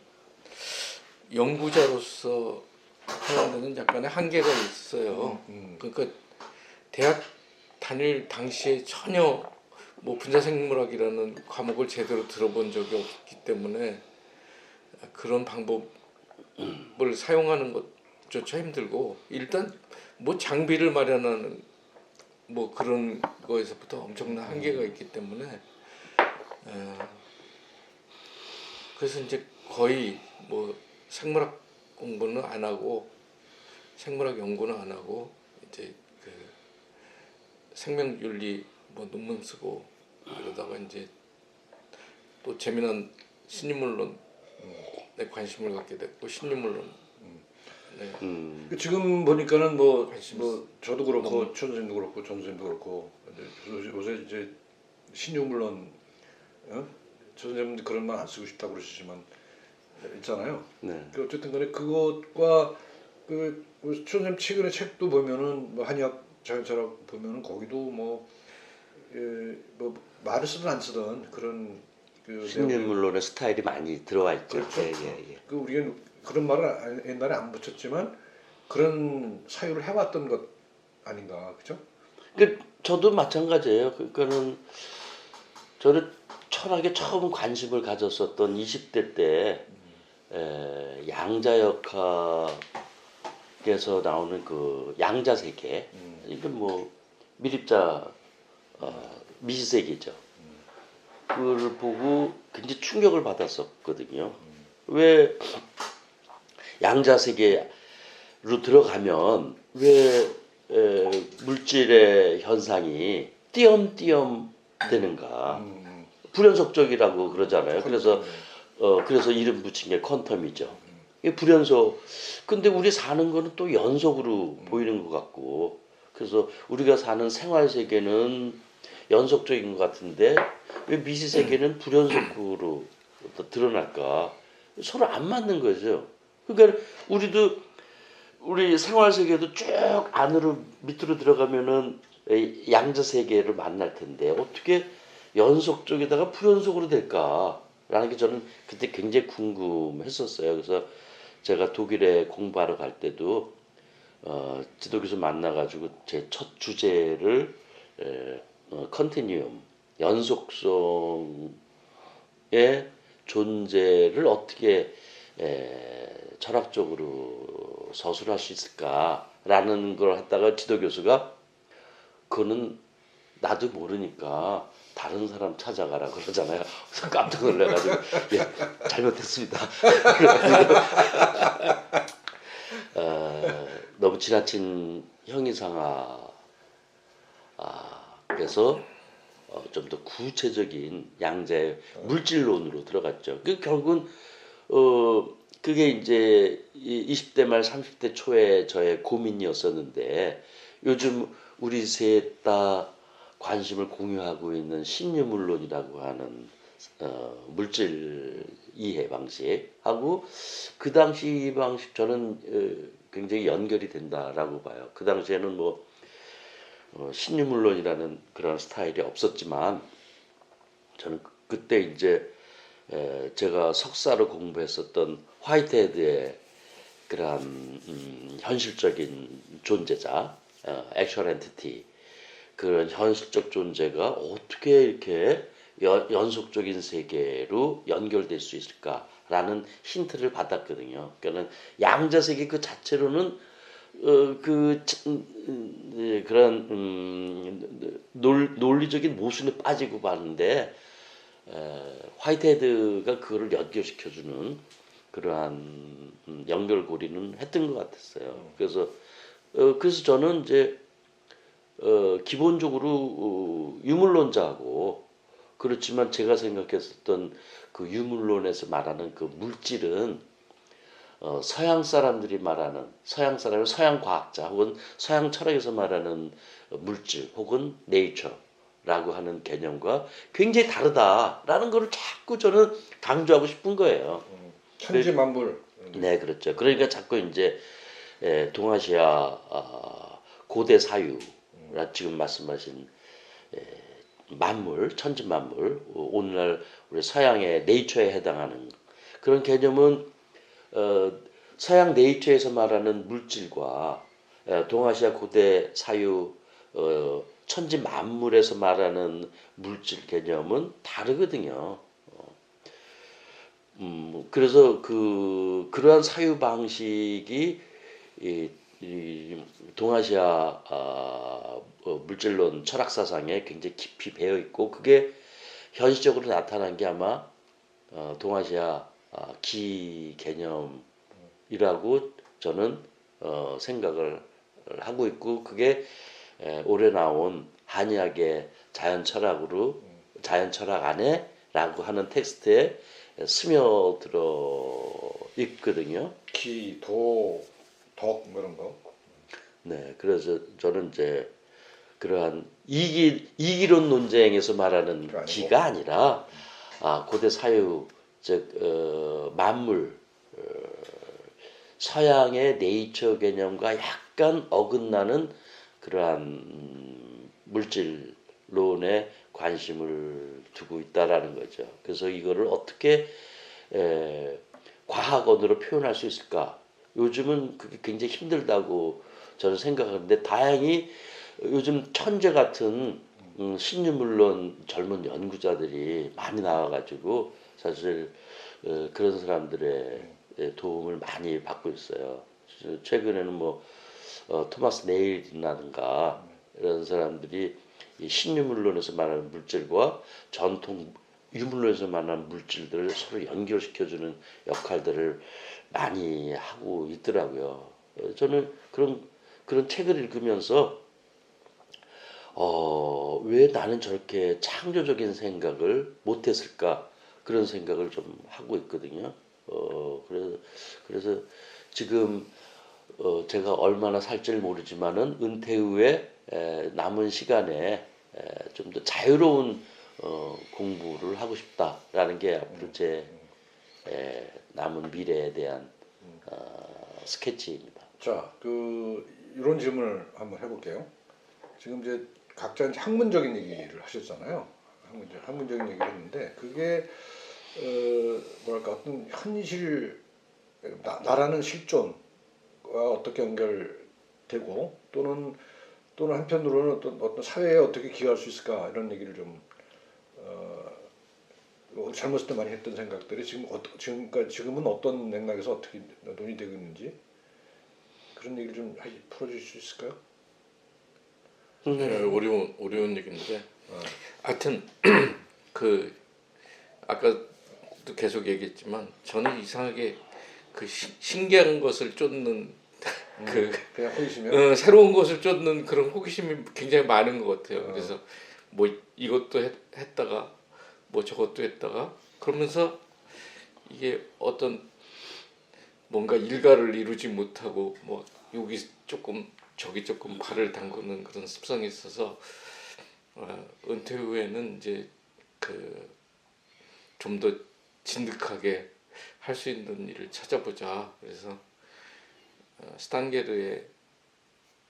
[SPEAKER 3] 연구자로서 하는 데는 약간의 한계가 있어요. 그러니까 대학 다닐 당시에 전혀 뭐 분자생물학이라는 과목을 제대로 들어본 적이 없기 때문에 그런 방법을 사용하는 것조차 힘들고 일단 뭐 장비를 마련하는 뭐 그런 거에서부터 엄청난 한계가 있기 때문에 그래서 이제 거의 뭐 생물학 공부는 안 하고 생물학 연구는 안 하고 이제 그 생명윤리 뭐 논문 쓰고 이러다가 이제 또 재미난 신유물론에 관심을 갖게 됐고 신유물론
[SPEAKER 1] 지금 보니까는 뭐
[SPEAKER 3] 관심
[SPEAKER 1] 저도 그렇고 최 선생님도 그렇고 전 선생님도 그렇고 요새 이제 신유물론 최 선생님도 그런 말 안 쓰고 싶다 그러시지만 있잖아요.
[SPEAKER 2] 네.
[SPEAKER 1] 어쨌든 간에 그것과 최 선생님 최근에 책도 보면은 뭐 한의학 자연철학 보면은 거기도 뭐 말을 쓰든 안 쓰든 그런
[SPEAKER 2] 신유물론의 스타일이 많이 들어와 있죠.
[SPEAKER 1] 그렇죠.
[SPEAKER 2] 예.
[SPEAKER 1] 우리가 그런 말을 옛날에 안 붙였지만 그런 사유를 해왔던 것 아닌가, 그죠?
[SPEAKER 2] 저도 마찬가지예요. 그러니까는 저는 철학에 처음 관심을 가졌었던 20대 때 양자역학에서 나오는 그 양자세계, 이게 뭐 미립자 미시세계죠. 그걸 보고 굉장히 충격을 받았었거든요. 왜 양자세계로 들어가면 왜 물질의 현상이 띄엄띄엄 되는가? 불연속적이라고 그러잖아요. 그래서 이름 붙인 게 퀀텀이죠. 이게 불연속. 근데 우리 사는 거는 또 연속으로 보이는 것 같고, 그래서 우리가 사는 생활 세계는 연속적인 것 같은데 왜 미시 세계는 불연속으로 드러날까? 서로 안 맞는 거죠. 그러니까 우리 생활 세계도 쭉 안으로 밑으로 들어가면은 양자 세계를 만날 텐데 어떻게 연속적에다가 불연속으로 될까라는 게 저는 그때 굉장히 궁금했었어요. 그래서 제가 독일에 공부하러 갈 때도 지도교수 만나가지고 제 첫 주제를 컨티뉴엄 연속성의 존재를 어떻게 철학적으로 서술할 수 있을까라는 걸 했다가 지도교수가 그거는 나도 모르니까 다른 사람 찾아가라 그러잖아요. 그래서 깜짝 놀라가지고 예, 잘못했습니다. 너무 지나친 형이상하 그래서 좀 더 구체적인 양자의 물질론으로 들어갔죠. 그 결국은 그게 이제 20대 말 30대 초에 저의 고민이었었는데 요즘 우리 셋 다 관심을 공유하고 있는 신유물론이라고 하는 물질 이해 방식하고 그 당시 방식 저는 굉장히 연결이 된다라고 봐요. 그 당시에는 뭐 신유물론이라는 그런 스타일이 없었지만 저는 그때 이제 제가 석사로 공부했었던 화이트헤드의 그런 현실적인 존재자, 액츄얼 엔티티 그런 현실적 존재가 어떻게 이렇게 연속적인 세계로 연결될 수 있을까라는 힌트를 받았거든요. 그러니까 양자 세계 그 자체로는 그런 논리적인 모순에 빠지고 마는데 화이트헤드가 그거를 연결시켜주는 그러한 연결고리는 했던 것 같았어요. 그래서 저는 이제 기본적으로 유물론자고 그렇지만 제가 생각했었던 그 유물론에서 말하는 그 물질은 서양 사람들이 말하는 서양 사람의 서양 과학자 혹은 서양 철학에서 말하는 물질 혹은 네이처라고 하는 개념과 굉장히 다르다라는 것을 자꾸 저는 강조하고 싶은 거예요.
[SPEAKER 1] 천지만물.
[SPEAKER 2] 네, 그렇죠. 그러니까 자꾸 이제 동아시아 고대 사유, 지금 말씀하신 만물, 천지만물, 오늘날 우리 서양의 네이처에 해당하는 그런 개념은 서양 네이처에서 말하는 물질과 동아시아 고대 사유 천지 만물에서 말하는 물질 개념은 다르거든요. 그래서 그러한 사유 방식이 이 동아시아 물질론 철학 사상에 굉장히 깊이 배어 있고 그게 현실적으로 나타난 게 아마 동아시아 기 개념이라고 저는 생각을 하고 있고 그게 올해 나온 한의학의 자연 철학 안에라고 하는 텍스트에 스며들어 있거든요.
[SPEAKER 1] 기, 도, 덕, 뭐 이런 거.
[SPEAKER 2] 네, 그래서 저는 이제 그러한 이기론 논쟁에서 말하는
[SPEAKER 1] 아니고.
[SPEAKER 2] 기가 아니라 고대 사유 즉 만물 서양의 네이처 개념과 약간 어긋나는 그러한 물질론에 관심을 두고 있다라는 거죠. 그래서 이거를 어떻게 과학언어로 표현할 수 있을까? 요즘은 그게 굉장히 힘들다고 저는 생각하는데 다행히 요즘 천재 같은 신유물론 젊은 연구자들이 많이 나와가지고 사실 그런 사람들의 도움을 많이 받고 있어요. 최근에는 뭐 토마스 네일이라든가 이런 사람들이 이 신유물론에서 말하는 물질과 전통 유물론에서 말하는 물질들을 서로 연결시켜주는 역할들을 많이 하고 있더라고요. 저는 그런 책을 읽으면서 왜 나는 저렇게 창조적인 생각을 못했을까 그런 생각을 좀 하고 있거든요. 그래서 지금 제가 얼마나 살지를 모르지만은 은퇴 후에 남은 시간에 좀 더 자유로운 공부를 하고 싶다라는 게 앞으로 제 남은 미래에 대한 스케치입니다.
[SPEAKER 1] 자, 이런 질문을 한번 해볼게요. 지금 이제 각자 이제 학문적인 얘기를 하셨잖아요. 학문적인 얘기를 했는데 그게 뭐랄까 어떤 현실 나라는 실존과 어떻게 연결되고 되고 또는 한편으로는 어떤 사회에 어떻게 기여할 수 있을까 이런 얘기를 좀 젊었을 때 많이 했던 생각들이 지금은 어떤 맥락에서 어떻게 논의되고 있는지 그런 얘기를 좀 풀어줄 수 있을까요?
[SPEAKER 3] 네, 어려운 얘기인데 하여튼 그 아까도 계속 얘기했지만 저는 이상하게 그 신기한 것을 쫓는
[SPEAKER 1] 그냥 호기심이요?
[SPEAKER 3] 새로운 것을 쫓는 그런 호기심이 굉장히 많은 것 같아요. 그래서 뭐 이것도 했다가 뭐 저것도 했다가 그러면서 이게 어떤 뭔가 일가를 이루지 못하고 뭐 여기 조금 저기 조금 발을 담그는 그런 습성이 있어서 은퇴 후에는 이제 그 좀 더 진득하게 할 수 있는 일을 찾아보자. 그래서 스탄게르의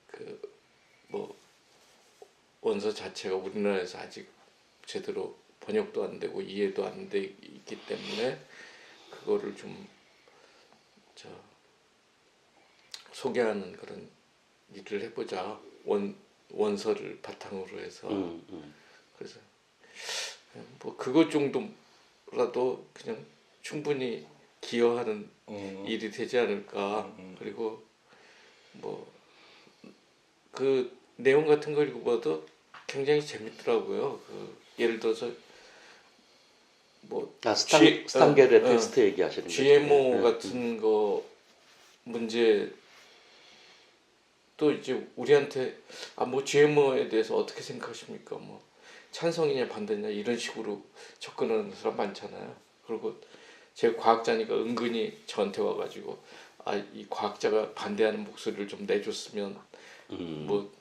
[SPEAKER 3] 그 뭐 원서 자체가 우리나라에서 아직 제대로 번역도 안 되고 이해도 안 돼 있기 때문에 그거를 좀 소개하는 그런 일을 해보자. 원서를 바탕으로 해서 그래서 뭐 그것 정도라도 그냥 충분히 기여하는 일이 되지 않을까. 그리고 뭐 그 내용 같은 걸 읽어봐도 굉장히 재밌더라고요. 그 예를 들어서 뭐
[SPEAKER 2] 스탄게르의 텍스트 얘기하시는 거죠.
[SPEAKER 3] GMO 같은 거 문제 또 이제 우리한테 뭐 GMO에 대해서 어떻게 생각하십니까? 뭐 찬성이냐 반대냐 이런 식으로 접근하는 사람 많잖아요. 그리고 제가 과학자니까 은근히 저한테 와가지고 이 과학자가 반대하는 목소리를 좀 내줬으면 뭐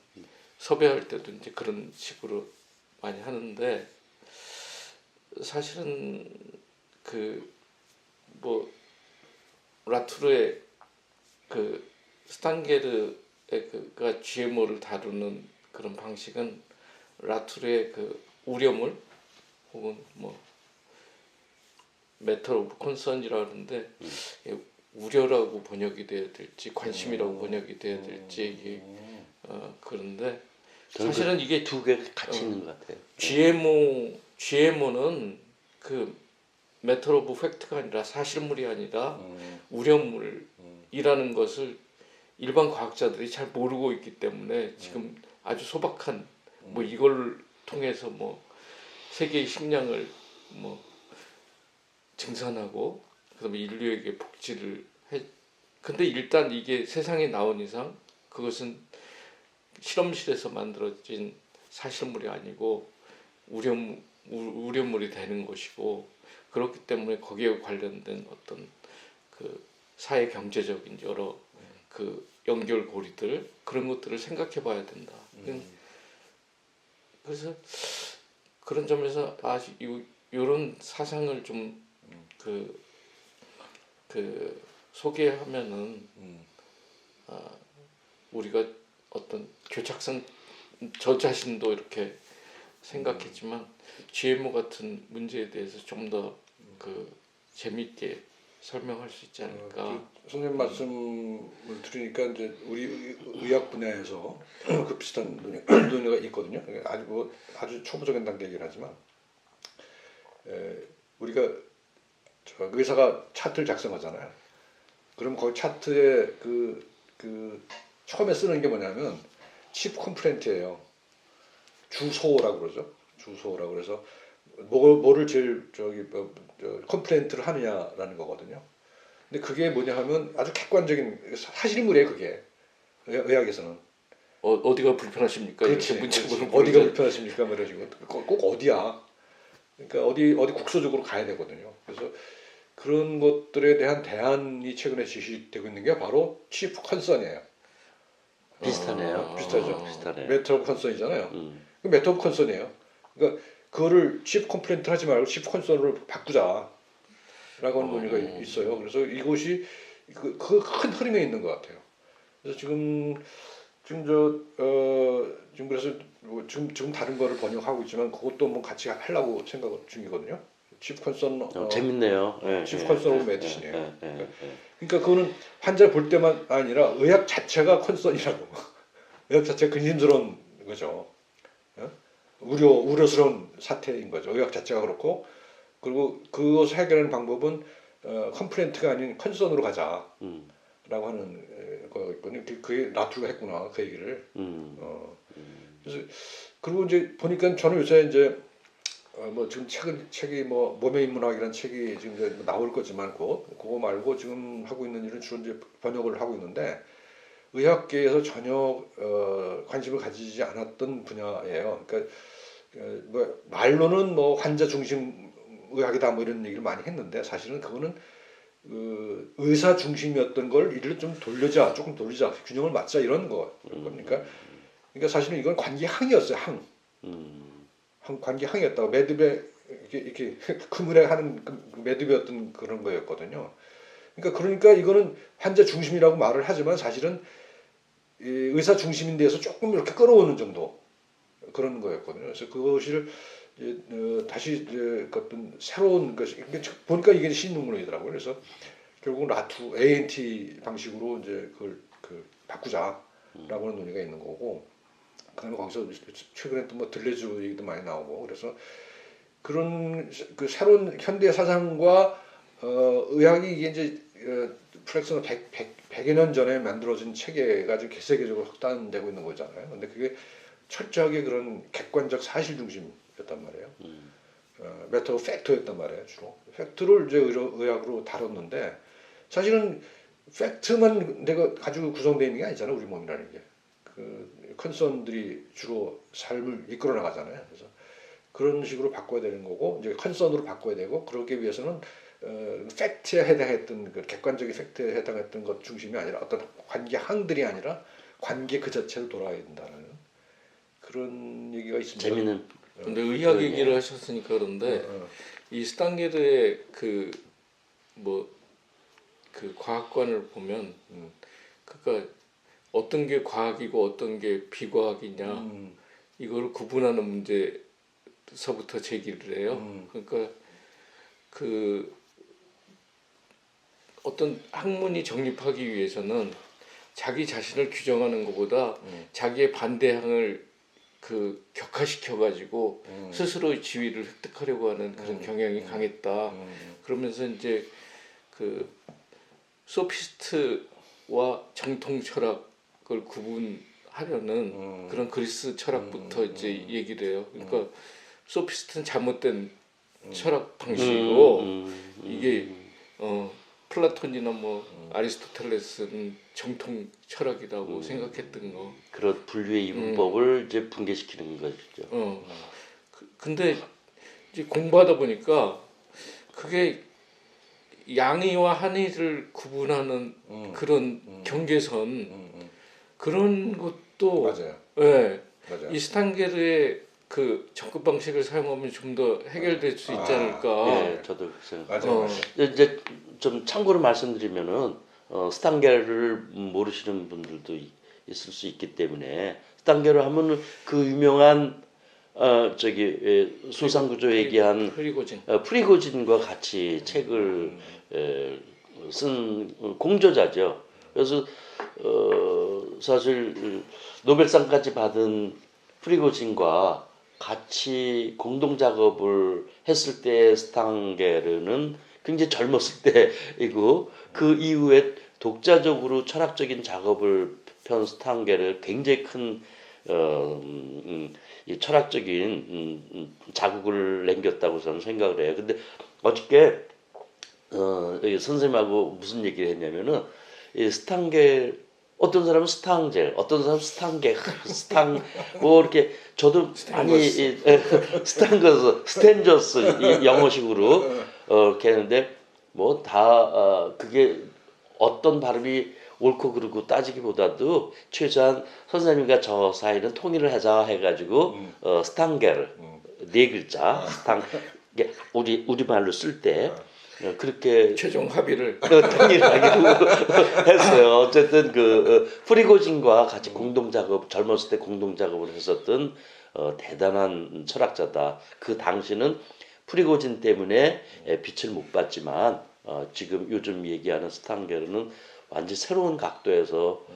[SPEAKER 3] 섭외할 때도 이제 그런 식으로 많이 하는데 사실은 그 뭐 라투르의 그 스탄게르의 그가 GMO를 다루는 그런 방식은 라투르의 그 우려물 혹은 뭐 매터 오브 콘선이라 하는데 우려라고 번역이 돼야 될지 관심이라고 번역이 돼야 될지 이게 그런데 사실은 이게
[SPEAKER 2] 두 개가 같이 있는 것 같아요.
[SPEAKER 3] GMO는 그 매터 오브 팩트가 아니라 사실물이 아니라 우려물이라는 것을 일반 과학자들이 잘 모르고 있기 때문에 지금 아주 소박한 뭐 이걸 통해서 뭐 세계의 식량을 뭐 증산하고 그다음에 인류에게 복지를 해. 근데 일단 이게 세상에 나온 이상 그것은 실험실에서 만들어진 사실물이 아니고 우려물이 되는 것이고 그렇기 때문에 거기에 관련된 어떤 그 사회 경제적인 여러 그 연결고리들 그런 것들을 생각해봐야 된다. 그래서 그런 점에서 이런 사상을 좀 그 소개하면은 우리가 어떤 교착선 저 자신도 이렇게 생각했지만 GMO 같은 문제에 대해서 좀 더 그 재미있게 설명할 수 있지 않을까.
[SPEAKER 1] 선생님 말씀을 들으니까 이제 우리 의학 분야에서 그 비슷한 논의가 있거든요. 아주 초보적인 단계 얘기를 하지만 우리가 의사가 차트를 작성하잖아요. 그럼 거기 차트에 그 처음에 쓰는 게 뭐냐면 칩 컴플레인트예요. 주소라고 그러죠. 주소라고 그래서 뭐를 제일 컴플레인트를 하느냐라는 거거든요. 근데 그게 뭐냐 하면 아주 객관적인 사실물이에요. 그게 의학에서는
[SPEAKER 3] 어디가 불편하십니까?
[SPEAKER 1] 그렇지. 어디가 불편하십니까? 말해주고 꼭 어디야. 그러니까 어디 국소적으로 가야 되거든요. 그래서 그런 것들에 대한 대안이 최근에 제시되고 있는 게 바로 치프 컨선이에요.
[SPEAKER 2] 비슷하네요.
[SPEAKER 1] 비슷하죠.
[SPEAKER 2] 비슷하네요.
[SPEAKER 1] 매터 오브 컨선이잖아요. 그 매터 오브 컨선이에요. 그러니까 그거를 치프 컴플레인트 하지 말고 치프 컨선으로 바꾸자라고 하는 논의가 있어요. 그래서 이것이 그 큰 흐름에 있는 것 같아요. 그래서 지금 그래서 지금 다른 거를 번역하고 있지만 그것도 뭐 같이 하려고 생각 중이거든요. 치프 컨선
[SPEAKER 2] 재밌네요.
[SPEAKER 1] 치프 컨선 오브 메디신이에요. 그러니까 그거는 환자 볼 때만 아니라 의학 자체가 컨선이라고. 의학 자체가 근심스러운 거죠. 어? 우려스러운 사태인 거죠. 의학 자체가 그렇고 그리고 그것을 해결하는 방법은 컴플레인트가 아닌 컨선으로 가자라고 하는 거였거든요. 그게 라툴가 했구나 그 얘기를. 그래서 그리고 이제 보니까 저는 요새 이제 뭐 지금 책이 뭐 몸의 인문학이라는 책이 지금 이제 나올 거지만 곧 그거 말고 지금 하고 있는 일은 주로 이제 번역을 하고 있는데 의학계에서 전혀 관심을 가지지 않았던 분야예요. 그러니까 뭐 말로는 뭐 환자 중심 의학이다 뭐 이런 얘기를 많이 했는데 사실은 그거는 의사 중심이었던 걸 이를 좀 조금 돌리자 균형을 맞자 이런 거니까 그러니까 사실은 이건 관계항이었어요. 관계항이었다고 매듭에 이렇게 그물에 하는 매듭이었던 그런 거였거든요. 그러니까 이거는 환자 중심이라고 말을 하지만 사실은 이 의사 중심인 데서 조금 이렇게 끌어오는 정도 그런 거였거든요. 그래서 그것을 다시 어떤 새로운 것이 보니까 이게 신논문이더라고요. 그래서 결국은 라투 ANT 방식으로 이제 그걸 바꾸자라고 하는 논의가 있는 거고, 그다음에 거기서 최근에 또 뭐 들레주 얘기도 많이 나오고 그래서 그런 그 새로운 현대 사상과 의학이 이게 이제 플렉스는 100여 년 전에 만들어진 체계가 지금 세계적으로 확산되고 있는 거잖아요. 근데 그게 철저하게 그런 객관적 사실 중심이었단 말이에요. 메터 팩터였단 말이에요. 주로 팩트를 이제 의학으로 다뤘는데 사실은 팩트만 내가 가지고 구성되어 있는 게 아니잖아요. 우리 몸이라는 게 그 컨선들이 주로 삶을 이끌어 나가잖아요. 그래서 그런 식으로 바꿔야 되는 거고 이제 컨선으로 바꿔야 되고 그러기 위해서는 팩트에 해당했던 그 객관적인 팩트에 해당했던 것 중심이 아니라 어떤 관계항들이 아니라 관계 그 자체로 돌아야 된다는 그런 얘기가 있습니다.
[SPEAKER 2] 재미는.
[SPEAKER 3] 근데 의학 얘기를 하셨으니까 그런데 이 스탄게르의 그 과학관을 보면 그러니까 어떤 게 과학이고 어떤 게 비과학이냐 이걸 구분하는 문제서부터 제기를 해요. 그러니까 그 어떤 학문이 정립하기 위해서는 자기 자신을 규정하는 것보다 자기의 반대항을 격화시켜 가지고 스스로의 지위를 획득하려고 하는 그런 경향이 강했다. 그러면서 이제 그 소피스트와 정통 철학을 구분하려는 그런 그리스 철학부터 이제 얘기를 해요. 그러니까 소피스트는 잘못된 철학 방식이고 이게 플라톤이나 뭐 아리스토텔레스는 정통 철학이라고 생각했던 거.
[SPEAKER 2] 그런 분류의 이분법을 이제 붕괴시키는 거죠.
[SPEAKER 3] 근데 이제 공부하다 보니까 그게 양의와 한의를 구분하는 그런 경계선 그런 것도
[SPEAKER 1] 맞아요.
[SPEAKER 3] 예.
[SPEAKER 1] 맞아요.
[SPEAKER 3] 이 스탄게르의 그 접근 방식을 사용하면 좀 더 해결될 수 있지 않을까.
[SPEAKER 2] 예, 저도 생각합니다.
[SPEAKER 1] 맞아요.
[SPEAKER 2] 이제 좀 참고로 말씀드리면은 스탄게르를 모르시는 분들도 있을 수 있기 때문에 스탄게르 하면은 그 유명한 소상구조 얘기한 프리고진과 같이 책을 쓴 공저자죠. 그래서 사실 노벨상까지 받은 프리고진과 같이 공동 작업을 했을 때 스탄게르는 굉장히 젊었을 때이고 그 이후에 독자적으로 철학적인 작업을 편 스탄게르 굉장히 큰 이 철학적인 자극을 남겼다고 저는 생각을 해요. 근데 어저께 선생님하고 무슨 얘기를 했냐면은 이 스탄게르 어떤 사람은 스탕젤, 어떤 사람은 뭐 이렇게 저도 많이 스탠저스 영어식으로 이렇게 했는데 뭐 다 그게 어떤 발음이 옳고 그르고 따지기보다도 최소한 선생님과 저 사이는 통일을 하자 해가지고 스탄게르 네 글자 우리 말로 쓸 때 그렇게
[SPEAKER 3] 최종 합의를
[SPEAKER 2] 통일하기로 했어요. 어쨌든 프리고진과 같이 젊었을 때 공동 작업을 했었던 대단한 철학자다. 그 당시는 프리고진 때문에 빛을 못 봤지만 지금 요즘 얘기하는 스탄게르는 완전 새로운 각도에서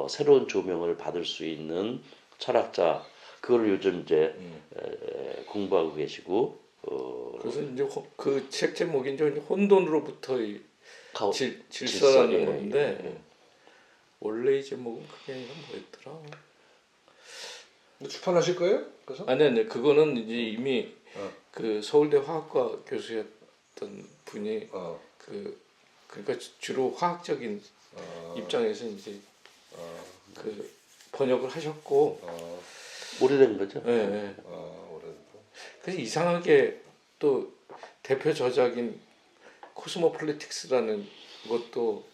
[SPEAKER 2] 새로운 조명을 받을 수 있는 철학자 그걸 요즘 이제 공부하고 계시고
[SPEAKER 3] 그래서 이제 그 책 제목이 이제 혼돈으로부터의 질서라는
[SPEAKER 2] 질서, 예,
[SPEAKER 3] 건데 원래의 제목은 그게 아니라 뭐였더라?
[SPEAKER 1] 출판하실 거예요? 그래서?
[SPEAKER 3] 아니 그거는 이제 이미
[SPEAKER 1] 어.
[SPEAKER 3] 그 서울대 화학과 교수였던 분이
[SPEAKER 1] 어.
[SPEAKER 3] 그러니까 주로 화학적인 입장에서 이제 그 번역을 하셨고
[SPEAKER 2] 오래된 거죠.
[SPEAKER 3] 예, 예.
[SPEAKER 1] 오랜.
[SPEAKER 3] 그래서 이상하게 또 대표 저작인 코스모폴리틱스라는 것도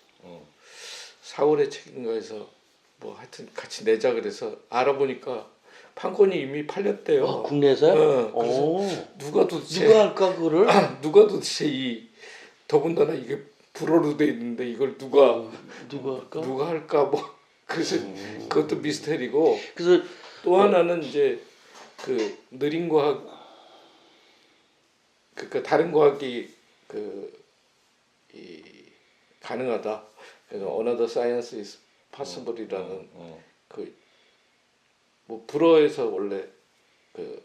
[SPEAKER 3] 4월의 책인가에서 뭐 하여튼 같이 내자 그래서 알아보니까 판권이 이미 팔렸대요.
[SPEAKER 2] 아, 국내에서요?
[SPEAKER 3] 그래서
[SPEAKER 2] 오.
[SPEAKER 3] 누가 도대체
[SPEAKER 2] 누가 할까 그거를?
[SPEAKER 3] 누가 도대체 이 더군다나 이게 불어로 돼 있는데 이걸 누가 할까 뭐 그래서 그것도 미스테리고
[SPEAKER 2] 그래서
[SPEAKER 3] 또 하나는 이제 그 느린 과학 그러니까 다른 과학이 이 가능하다. 그래서 another science is possible이라는 그 뭐 불어에서 원래 그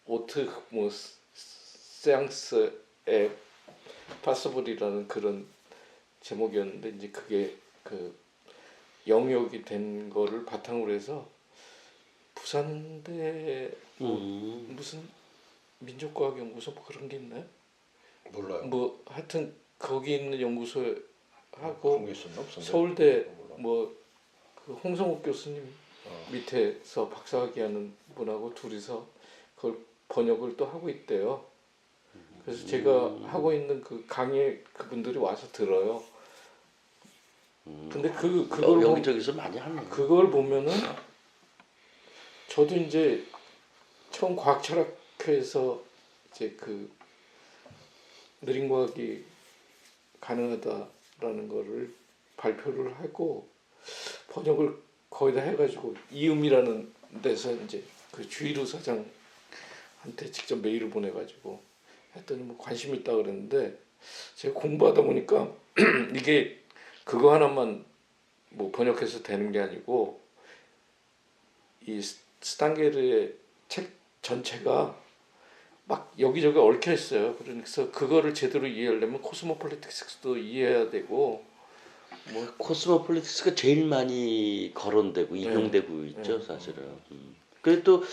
[SPEAKER 3] 오트 뭐 세앙스의 possible이라는 그런 제목이었는데 이제 그게 그 영역이 된 거를 바탕으로 해서 부산대 뭐 무슨 민족과학연구소 뭐 그런 게 있나요?
[SPEAKER 1] 몰라요.
[SPEAKER 3] 뭐 하여튼 거기 있는 연구소에 하고
[SPEAKER 1] 그런 게 있었나? 없었나?
[SPEAKER 3] 서울대 뭐 그 홍성욱 교수님 밑에서 박사학위 하는 분하고 둘이서 그걸 번역을 또 하고 있대요. 그래서 제가 하고 있는 그 강의 그분들이 와서 들어요. 근데 그걸
[SPEAKER 2] 여기저기서 많이 하는
[SPEAKER 3] 그걸 보면은 저도 이제 처음 과학철학회에서 이제 그 느린 과학이 가능하다라는 거를 발표를 하고 번역을 거의 다 해가지고 이음이라는 데서 이제 그 주일우 사장한테 직접 메일을 보내가지고 했더니 뭐 관심 있다 그랬는데 제가 공부하다 보니까 이게 그거 하나만 뭐 번역해서 되는 게 아니고 이 스탄게르의 책 전체가 막 여기저기 얽혀 있어요. 그래서 그거를 제대로 이해하려면 코스모폴리틱스도 이해해야 되고 뭐
[SPEAKER 2] 코스모폴리틱스가 제일 많이 거론되고 인용되고 있죠, 사실은. 그래도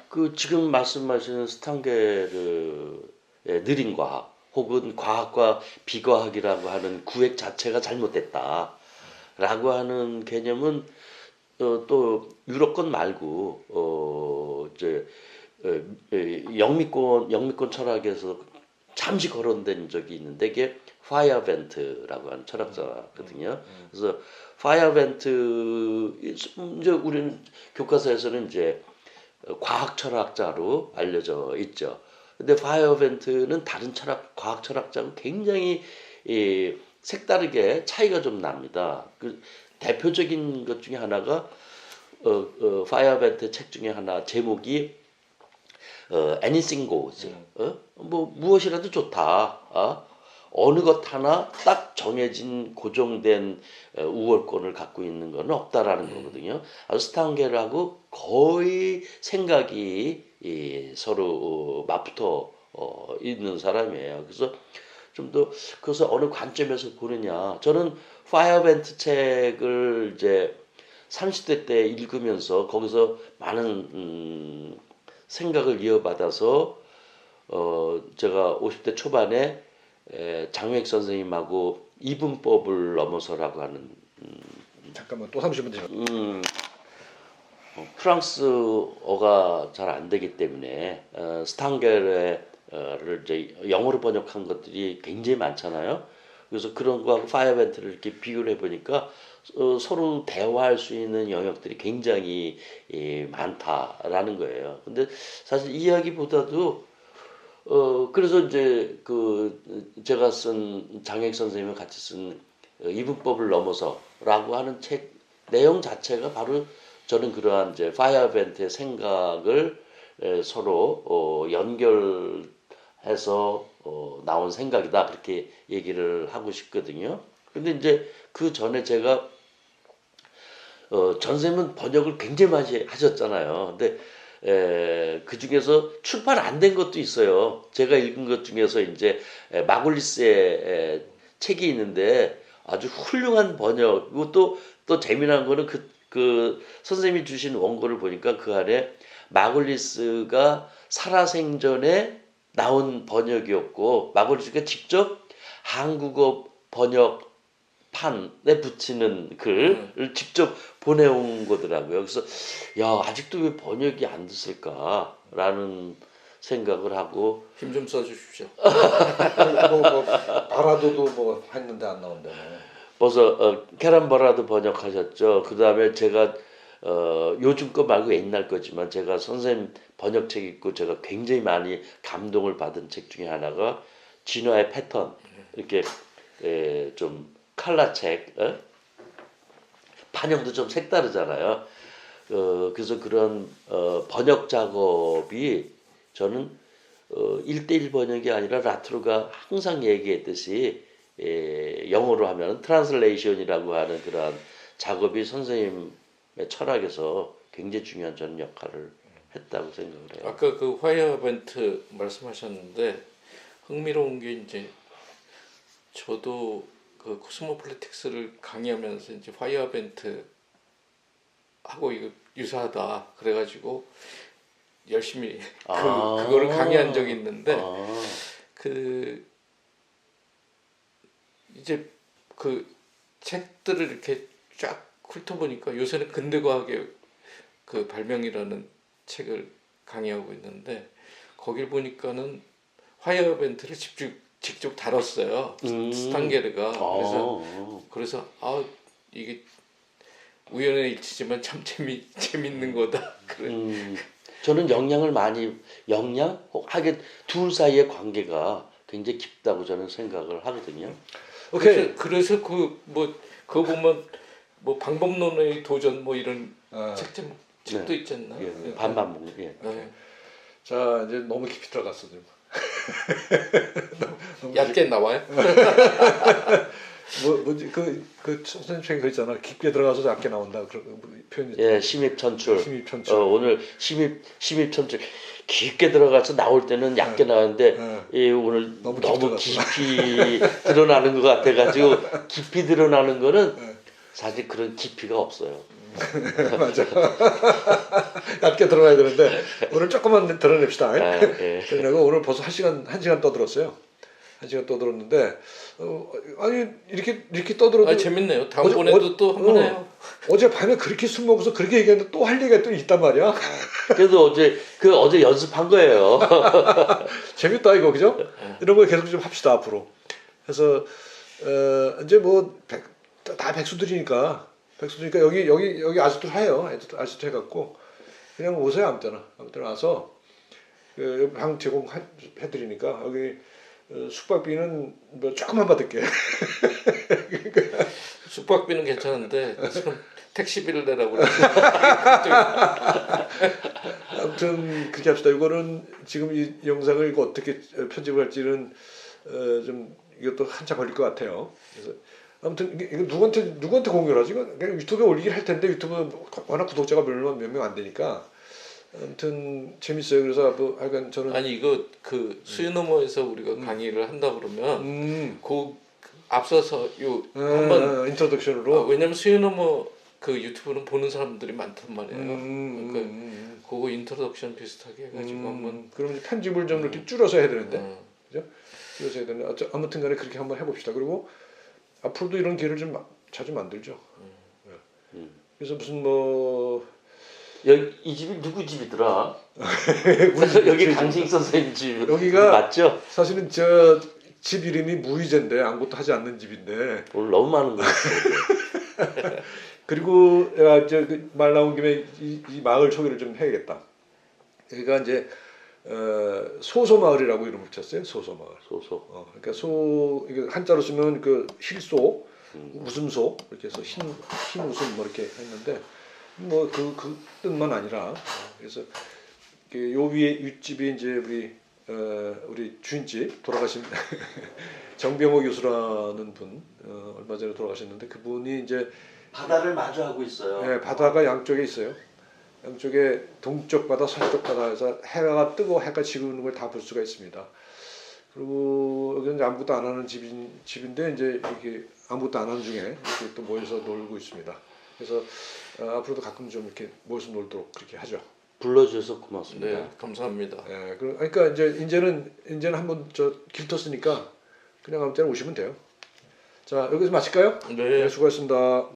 [SPEAKER 2] 그 지금 말씀하시는 스탄게르의 느린 과학 혹은 과학과 비과학이라고 하는 구획 자체가 잘못됐다라고 하는 개념은 또 유럽권 말고 이제 영미권 철학에서 잠시 거론된 적이 있는데 이게 파이어벤트라고 하는 철학자거든요. 그래서 파이어벤트 이제 우리는 교과서에서는 이제 과학 철학자로 알려져 있죠. 근데 파이어벤트는 다른 과학 철학자하고 굉장히 색다르게 차이가 좀 납니다. 그 대표적인 것 중에 하나가 파이어벤트 책 중에 하나 제목이 anything goes. 뭐 무엇이라도 좋다. 어느 것 하나 딱 정해진 고정된 우월권을 갖고 있는 건 없다라는 거거든요. 아주 스탄게르하고 거의 생각이 서로 맞붙어 있는 사람이에요. 그래서 좀 더 그래서 어느 관점에서 보느냐. 저는 파이어벤트 책을 이제 30대 때 읽으면서 거기서 많은 생각을 이어받아서 제가 50대 초반에 장유익 선생님하고 이분법을 넘어서라고 하는
[SPEAKER 1] 잠깐만 또 30분 되셨.
[SPEAKER 2] 프랑스어가 잘 안 되기 때문에 스탄게르를 이제 영어로 번역한 것들이 굉장히 많잖아요. 그래서 그런 거하고 파이어벤트를 이렇게 비교를 해보니까 서로 대화할 수 있는 영역들이 굉장히 많다라는 거예요. 근데 사실 이야기보다도 그래서 이제 그 제가 쓴 장혁 선생님과 같이 쓴 이분법을 넘어서라고 하는 책 내용 자체가 바로 저는 그러한 이제 파이어벤트의 생각을 서로 연결해서 나온 생각이다 그렇게 얘기를 하고 싶거든요. 근데 이제 그 전에 제가 전생은 번역을 굉장히 많이 하셨잖아요. 근데 그 중에서 출판 안 된 것도 있어요. 제가 읽은 것 중에서 이제 마골리스의 책이 있는데 아주 훌륭한 번역. 이것도 또 재미난 거는 그 선생님이 주신 원고를 보니까 그 안에 마골리스가 살아생전에 나온 번역이었고 마골리스가 직접 한국어 번역판에 붙이는 글을 직접 보내온 거더라고요. 그래서 야 아직도 왜 번역이 안 됐을까라는 생각을 하고
[SPEAKER 3] 힘 좀 써주십시오.
[SPEAKER 1] 뭐 바라도도 뭐 했는데 안 나온다네.
[SPEAKER 2] 벌써 캐런 버라도 번역하셨죠. 그 다음에 제가 요즘 거 말고 옛날 거지만 제가 선생님 번역책 읽고 제가 굉장히 많이 감동을 받은 책 중에 하나가 진화의 패턴 이렇게 좀 칼라책 판형도 좀 색다르잖아요. 그래서 그런 번역 작업이 저는 1대1 번역이 아니라 라트로가 항상 얘기했듯이 영어로 하면 트랜슬레이션이라고 하는 그러한 작업이 선생님의 철학에서 굉장히 중요한 저는 역할을 했다고 생각을 해요.
[SPEAKER 3] 아까 그 화이어 벤트 말씀하셨는데 흥미로운 게 이제 저도 그 코스모폴리틱스를 강의하면서 이제 화이어 벤트 하고 이거 유사하다 그래가지고 열심히 그거를 강의한 적이 있는데 그 이제 그 책들을 이렇게 쫙 훑어보니까 요새는 근대과학의 그 발명이라는 책을 강의하고 있는데 거길 보니까는 화이어 벤트를 직접 다뤘어요. 스탄게르가 그래서 아 이게 우연의 일치지만 참 재밌는 거다. 그래.
[SPEAKER 2] 저는 영양 하게 둘 사이의 관계가 굉장히 깊다고 저는 생각을 하거든요.
[SPEAKER 1] 오케이.
[SPEAKER 3] 그래서 그 뭐 그거 보면 뭐 방법론의 도전 뭐 이런 책도 있지 않나?
[SPEAKER 2] 예, 반반목. 예.
[SPEAKER 3] 네.
[SPEAKER 1] 자 이제 너무 깊이 들어갔어 지금.
[SPEAKER 3] 얕게 나와요?
[SPEAKER 1] 뭐지 그 선생님 책에 그랬잖아. 깊게 들어가서 얇게 나온다. 그런 표현이.
[SPEAKER 2] 예, 심입천출.
[SPEAKER 1] 심입천출.
[SPEAKER 2] 오늘 심입천출 깊게 들어가서 나올 때는 얇게 나왔는데 오늘 너무 깊이 드러나는 것 같아가지고 깊이 드러나는 거는 사실 그런 깊이가 없어요.
[SPEAKER 1] 맞아. 얇게 들어가야 되는데 오늘 조금만 드러냅시다.
[SPEAKER 2] 예.
[SPEAKER 1] 내가 오늘 벌써 한 시간 떠들었어요. 1시간 떠들었는데 아니 이렇게 떠들어도
[SPEAKER 3] 재밌네요. 다음번에도 또 한번 해요.
[SPEAKER 1] 어제 밤에 그렇게 술 먹어서 그렇게 얘기했는데 또 할 얘기가 또 있단 말이야.
[SPEAKER 2] 그래도 어제 연습한 거예요.
[SPEAKER 1] 재밌다 이거 그죠? 이런 거 계속 좀 합시다 앞으로. 그래서 이제 뭐 다 백수들이니까 여기 아직도 해요. 아직도 해갖고 그냥 오세요 아무 때나 와서 방 제공해드리니까 여기 숙박비는 뭐 조금만 받을게.
[SPEAKER 3] 숙박비는 괜찮은데 지금 택시비를 내라고 그래.
[SPEAKER 1] 아무튼 그렇게 합시다. 이거는 지금 이 영상을 이거 어떻게 편집을 할지는 좀 이것도 한참 걸릴 것 같아요. 그래서 아무튼 이거 누구한테 공유를 하지? 이거 그냥 유튜브에 올리긴 할 텐데 유튜브 워낙 구독자가 몇 명 안 되니까 아무튼 재밌어요. 그래서 뭐 하여간 저는
[SPEAKER 3] 아니 이거 그 수유노모에서 우리가 강의를 한다 그러면 그 앞서서 한번
[SPEAKER 1] 인트로덕션으로
[SPEAKER 3] 왜냐면 수유노모 그 유튜브는 보는 사람들이 많단 말이에요. 그러니까 그거 인트로덕션 비슷하게 해가지고 한번
[SPEAKER 1] 그러면 편집을 좀 이렇게 줄여서 해야 되는데 그죠? 줄여서 해야 되는데 아무튼간에 그렇게 한번 해봅시다. 그리고 앞으로도 이런 기회를 좀 자주 만들죠. 그래서 무슨 뭐
[SPEAKER 2] 이 집이 누구 집이더라? 여기 강식 선생님 집
[SPEAKER 1] 여기가
[SPEAKER 2] 맞죠?
[SPEAKER 1] 사실은 저 집 이름이 무의제인데 아무것도 하지 않는 집인데
[SPEAKER 2] 오늘 너무 많은 거 같아요.
[SPEAKER 1] 그리고 말 나온 김에 이 마을 소개를 좀 해야겠다. 여기가 이제 소소마을이라고 이름을 붙였어요. 소소마을.
[SPEAKER 2] 소소.
[SPEAKER 1] 그러니까 이거 한자로 쓰면 그 힐소, 웃음소 이렇게 해서 흰 웃음 뭐 이렇게 했는데 뭐 그 뜻만 아니라 그래서 요 위에 윗집이 이제 우리 우리 주인집 돌아가신 정병호 교수라는 분 얼마 전에 돌아가셨는데 그분이 이제
[SPEAKER 2] 바다를 마주하고 있어요.
[SPEAKER 1] 바다가 양쪽에 있어요. 양쪽에 동쪽 바다, 서쪽 바다에서 해가 뜨고 해가 지는 걸 다 볼 수가 있습니다. 그리고 여기는 아무것도 안 하는 집인데 이제 이렇게 아무것도 안 하는 중에 이렇게 또 모여서 놀고 있습니다. 그래서 앞으로도 가끔 좀 이렇게 모여서 놀도록 그렇게 하죠.
[SPEAKER 2] 불러주셔서 고맙습니다.
[SPEAKER 3] 네, 감사합니다.
[SPEAKER 1] 그러니까 이제는 한번 길 텄으니까 그냥 아무 때나 오시면 돼요. 자, 여기서 마칠까요?
[SPEAKER 3] 네.
[SPEAKER 1] 수고하셨습니다.